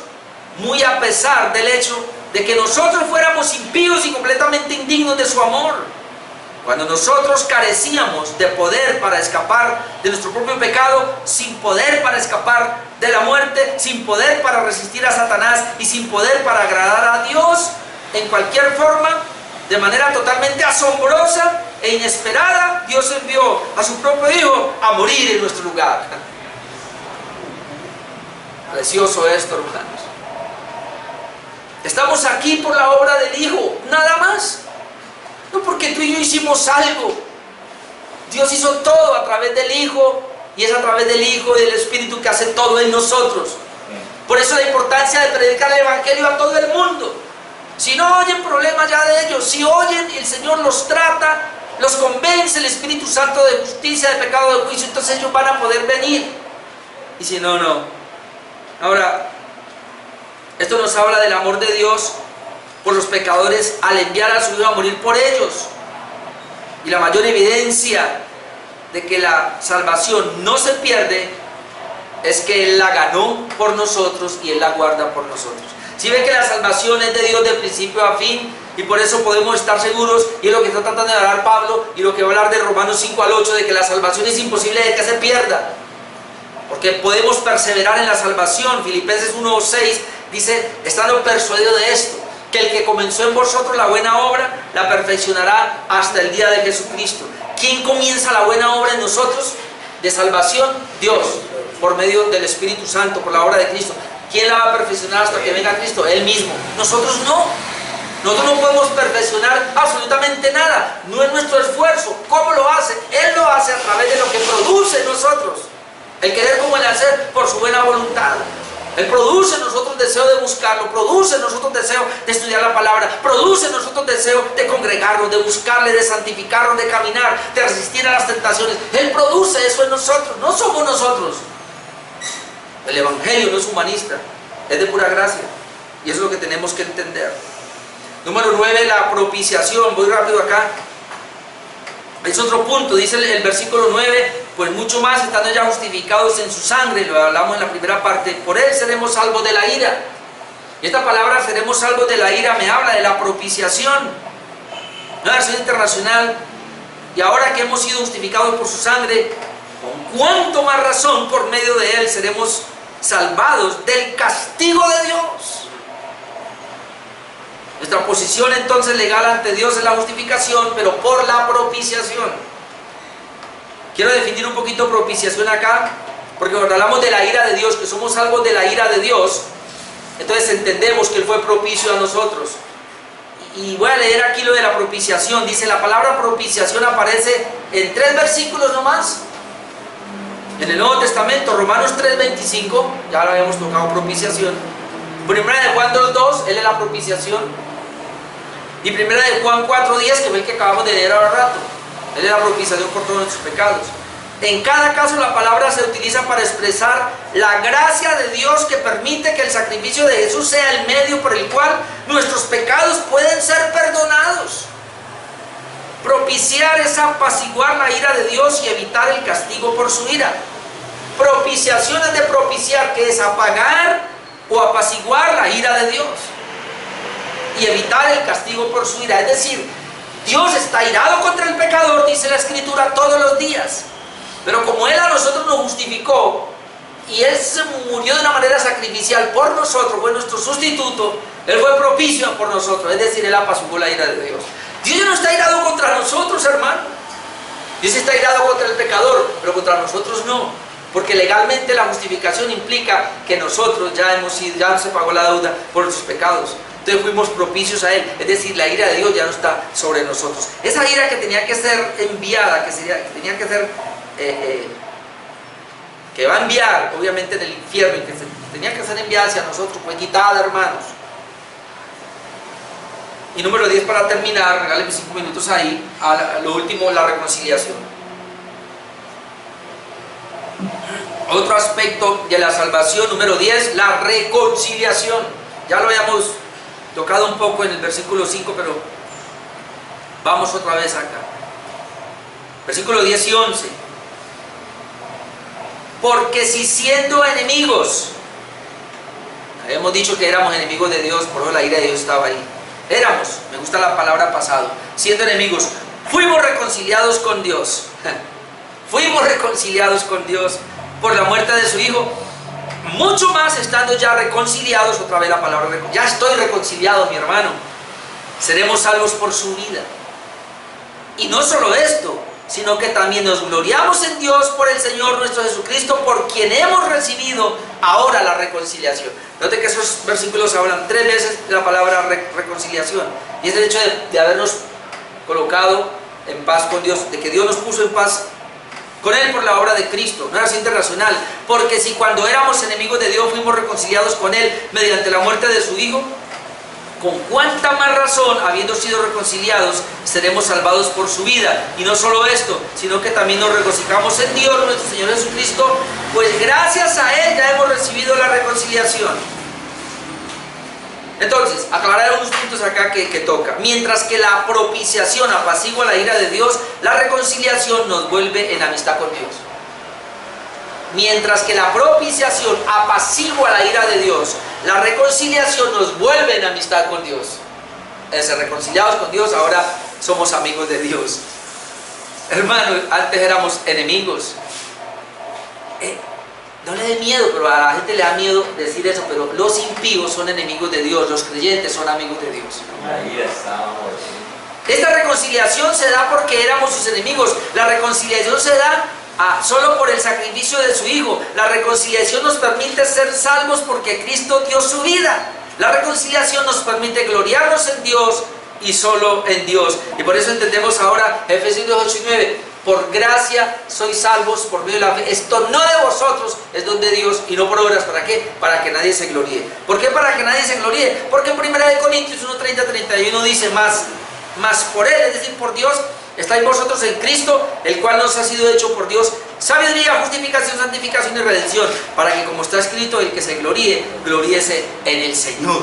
A: muy a pesar del hecho de que nosotros fuéramos impíos y completamente indignos de su amor. Cuando nosotros carecíamos de poder para escapar de nuestro propio pecado, sin poder para escapar de la muerte, sin poder para resistir a Satanás y sin poder para agradar a Dios en cualquier forma, de manera totalmente asombrosa e inesperada, Dios envió a su propio Hijo a morir en nuestro lugar. Precioso esto, hermanos. Estamos aquí por la obra del Hijo, nada más. No porque tú y yo hicimos algo. Dios hizo todo a través del Hijo, y es a través del Hijo y del Espíritu que hace todo en nosotros. Por eso la importancia de predicar el Evangelio a todo el mundo. Si no oyen, problema ya de ellos. Si oyen y el Señor los trata, los convence el Espíritu Santo de justicia, de pecado, de juicio, entonces ellos van a poder venir. Y si no, no. Ahora, esto nos habla del amor de Dios por los pecadores al enviar a su Hijo a morir por ellos. Y la mayor evidencia de que la salvación no se pierde es que Él la ganó por nosotros y Él la guarda por nosotros. Si ven que la salvación es de Dios de principio a fin, y por eso podemos estar seguros, y es lo que está tratando de hablar Pablo, y lo que va a hablar de Romanos 5 al 8, de que la salvación es imposible de que se pierda, porque podemos perseverar en la salvación. Filipenses 1:6 dice: estando persuadido de esto, que el que comenzó en vosotros la buena obra, la perfeccionará hasta el día de Jesucristo. ¿Quién comienza la buena obra en nosotros de salvación? Dios, por medio del Espíritu Santo, por la obra de Cristo. ¿Quién la va a perfeccionar hasta que venga Cristo? Él mismo. Nosotros no. Nosotros no podemos perfeccionar absolutamente nada. No es nuestro esfuerzo. ¿Cómo lo hace? Él lo hace a través de lo que produce en nosotros. El querer como el hacer por su buena voluntad. Él produce en nosotros deseo de buscarlo, produce en nosotros deseo de estudiar la palabra, produce en nosotros deseo de congregarnos, de buscarle, de santificarnos, de caminar, de resistir a las tentaciones. Él produce eso en nosotros, no somos nosotros. El Evangelio no es humanista, es de pura gracia. Y eso es lo que tenemos que entender. Número 9, la propiciación. Voy rápido acá. Es otro punto, dice el versículo 9, pues mucho más estando ya justificados en su sangre, lo hablamos en la primera parte, por él seremos salvos de la ira. Y esta palabra seremos salvos de la ira me habla de la propiciación. Nueva versión internacional. Y ahora que hemos sido justificados por su sangre, con cuánto más razón por medio de él seremos salvados del castigo de Dios. Nuestra posición entonces legal ante Dios es la justificación, pero por la propiciación. Quiero definir un poquito propiciación acá, porque cuando hablamos de la ira de Dios, que somos salvos de la ira de Dios, entonces entendemos que Él fue propicio a nosotros. Y voy a leer aquí lo de la propiciación. Dice, la palabra propiciación aparece en 3 versículos nomás. En el Nuevo Testamento, Romanos 3:25, ya lo habíamos tocado, propiciación. Primera de Juan 2:2, Él es la propiciación. Y primera de Juan 4:10, que fue el que acabamos de leer ahora rato. Él es la propiciación por todos nuestros pecados. En cada caso la palabra se utiliza para expresar la gracia de Dios que permite que el sacrificio de Jesús sea el medio por el cual nuestros pecados pueden ser perdonados. Propiciar es apaciguar la ira de Dios y evitar el castigo por su ira. Propiciación es de propiciar, que es apagar o apaciguar la ira de Dios y evitar el castigo por su ira. Es decir, Dios está irado contra el pecador, dice la Escritura, todos los días. Pero como Él a nosotros nos justificó, y Él se murió de una manera sacrificial por nosotros, fue nuestro sustituto, Él fue propicio por nosotros, es decir, Él apaciguó la ira de Dios. Dios ya no está irado contra nosotros, hermano. Dios está irado contra el pecador, pero contra nosotros no, porque legalmente la justificación implica que nosotros ya se pagó la deuda por nuestros pecados. Entonces fuimos propicios a Él, es decir, la ira de Dios ya no está sobre nosotros. Esa ira que tenía que ser enviada, que va a enviar, obviamente, en el infierno, y que tenía que ser enviada hacia nosotros, fue quitada, hermanos. Y número 10, para terminar, regálenme 5 minutos ahí, a lo último, la reconciliación. Otro aspecto de la salvación, número 10, la reconciliación. Ya lo habíamos tocado un poco en el versículo 5, pero vamos otra vez acá. Versículo 10 y 11. Porque si siendo enemigos, habíamos dicho que éramos enemigos de Dios, por eso la ira de Dios estaba ahí. Éramos, me gusta la palabra pasado, siendo enemigos, fuimos reconciliados con Dios. Fuimos reconciliados con Dios por la muerte de su Hijo. Mucho más estando ya reconciliados, otra vez la palabra ya estoy reconciliado, mi hermano. Seremos salvos por su vida. Y no solo esto, sino que también nos gloriamos en Dios por el Señor nuestro Jesucristo, por quien hemos recibido ahora la reconciliación. Note que esos versículos hablan 3 veces de la palabra reconciliación, y es el hecho de habernos colocado en paz con Dios, de que Dios nos puso en paz con Él por la obra de Cristo. No era así internacional, porque si cuando éramos enemigos de Dios fuimos reconciliados con Él mediante la muerte de su Hijo, con cuánta más razón, habiendo sido reconciliados, seremos salvados por su vida. Y no solo esto, sino que también nos regocijamos en Dios nuestro Señor Jesucristo, pues gracias a Él ya hemos recibido la reconciliación. Entonces, aclarar algunos puntos acá que toca. Mientras que la propiciación apacigua la ira de Dios, la reconciliación nos vuelve en amistad con Dios. Mientras que la propiciación apacigua la ira de Dios, la reconciliación nos vuelve en amistad con Dios. Ser reconciliados con Dios, ahora somos amigos de Dios. Hermanos, antes éramos enemigos. No le dé miedo, pero a la gente le da miedo decir eso, pero los impíos son enemigos de Dios, los creyentes son amigos de Dios.
B: Ahí estamos.
A: Esta reconciliación se da porque éramos sus enemigos. La reconciliación se da solo por el sacrificio de su Hijo. La reconciliación nos permite ser salvos porque Cristo dio su vida. La reconciliación nos permite gloriarnos en Dios y solo en Dios. Y por eso entendemos ahora Efesios 2, 8 y 9. Por gracia sois salvos por medio de la fe. Esto no de vosotros, es don de Dios y no por obras. ¿Para qué? Para que nadie se gloríe. ¿Por qué para que nadie se gloríe? Porque en 1 Corintios 1, 30, 31 dice más por Él, es decir, por Dios, estáis vosotros en Cristo, el cual nos ha sido hecho por Dios sabiduría, justificación, santificación y redención, para que, como está escrito, el que se gloríe, gloríese en el Señor.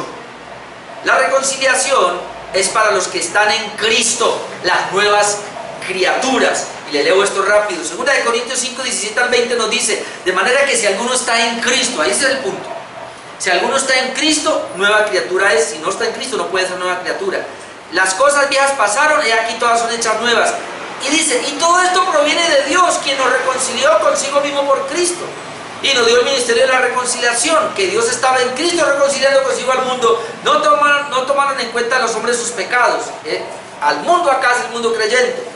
A: La reconciliación es para los que están en Cristo, las nuevas criaturas. Y le leo esto rápido. 2 Corintios 5, 17 al 20 nos dice, de manera que si alguno está en Cristo, ahí ese es el punto. Si alguno está en Cristo, nueva criatura es. Si no está en Cristo, no puede ser nueva criatura. Las cosas viejas pasaron y aquí todas son hechas nuevas. Y dice, y todo esto proviene de Dios, quien nos reconcilió consigo mismo por Cristo. Y nos dio el ministerio de la reconciliación, que Dios estaba en Cristo reconciliando consigo al mundo. No tomaron en cuenta a los hombres sus pecados. Al mundo acá es el mundo creyente.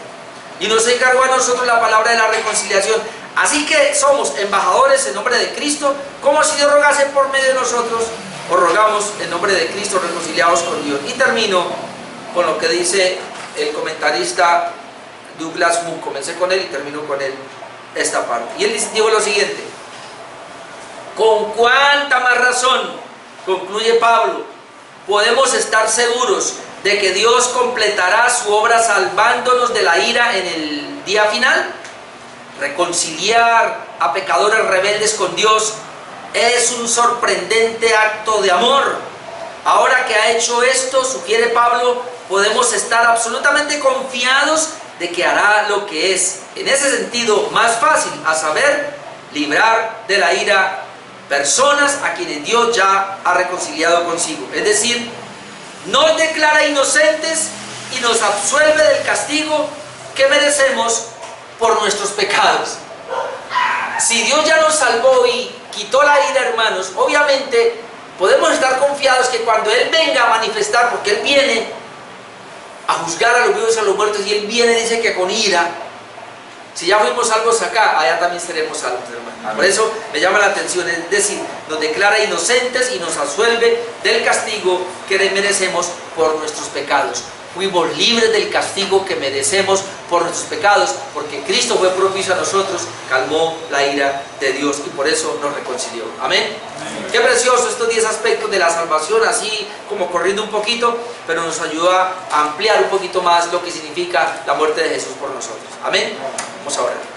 A: Y nos encargó a nosotros la palabra de la reconciliación. Así que somos embajadores en nombre de Cristo, como si Dios rogase por medio de nosotros, os rogamos en nombre de Cristo, reconciliados con Dios. Y termino con lo que dice el comentarista Douglas Moo. Comencé con él y termino con él esta parte. Y él dijo lo siguiente: con cuánta más razón, concluye Pablo, podemos estar seguros de que Dios completará su obra salvándonos de la ira en el día final. Reconciliar a pecadores rebeldes con Dios es un sorprendente acto de amor. Ahora que ha hecho esto, sugiere Pablo, podemos estar absolutamente confiados de que hará lo que es, en ese sentido, más fácil, a saber, librar de la ira personas a quienes Dios ya ha reconciliado consigo. Es decir, nos declara inocentes y nos absuelve del castigo que merecemos por nuestros pecados. Si Dios ya nos salvó y quitó la ira, hermanos, obviamente podemos estar confiados que cuando Él venga a manifestar, porque Él viene a juzgar a los vivos y a los muertos, y Él viene, dice que con ira, si ya fuimos salvos acá, allá también seremos salvos, hermano. Por eso me llama la atención, es decir, nos declara inocentes y nos absuelve del castigo que merecemos por nuestros pecados. Fuimos libres del castigo que merecemos por nuestros pecados, porque Cristo fue propicio a nosotros, calmó la ira de Dios y por eso nos reconcilió. Amén. Amén. Qué precioso estos 10 aspectos de la salvación, así como corriendo un poquito, pero nos ayuda a ampliar un poquito más lo que significa la muerte de Jesús por nosotros. Amén. Vamos a orar.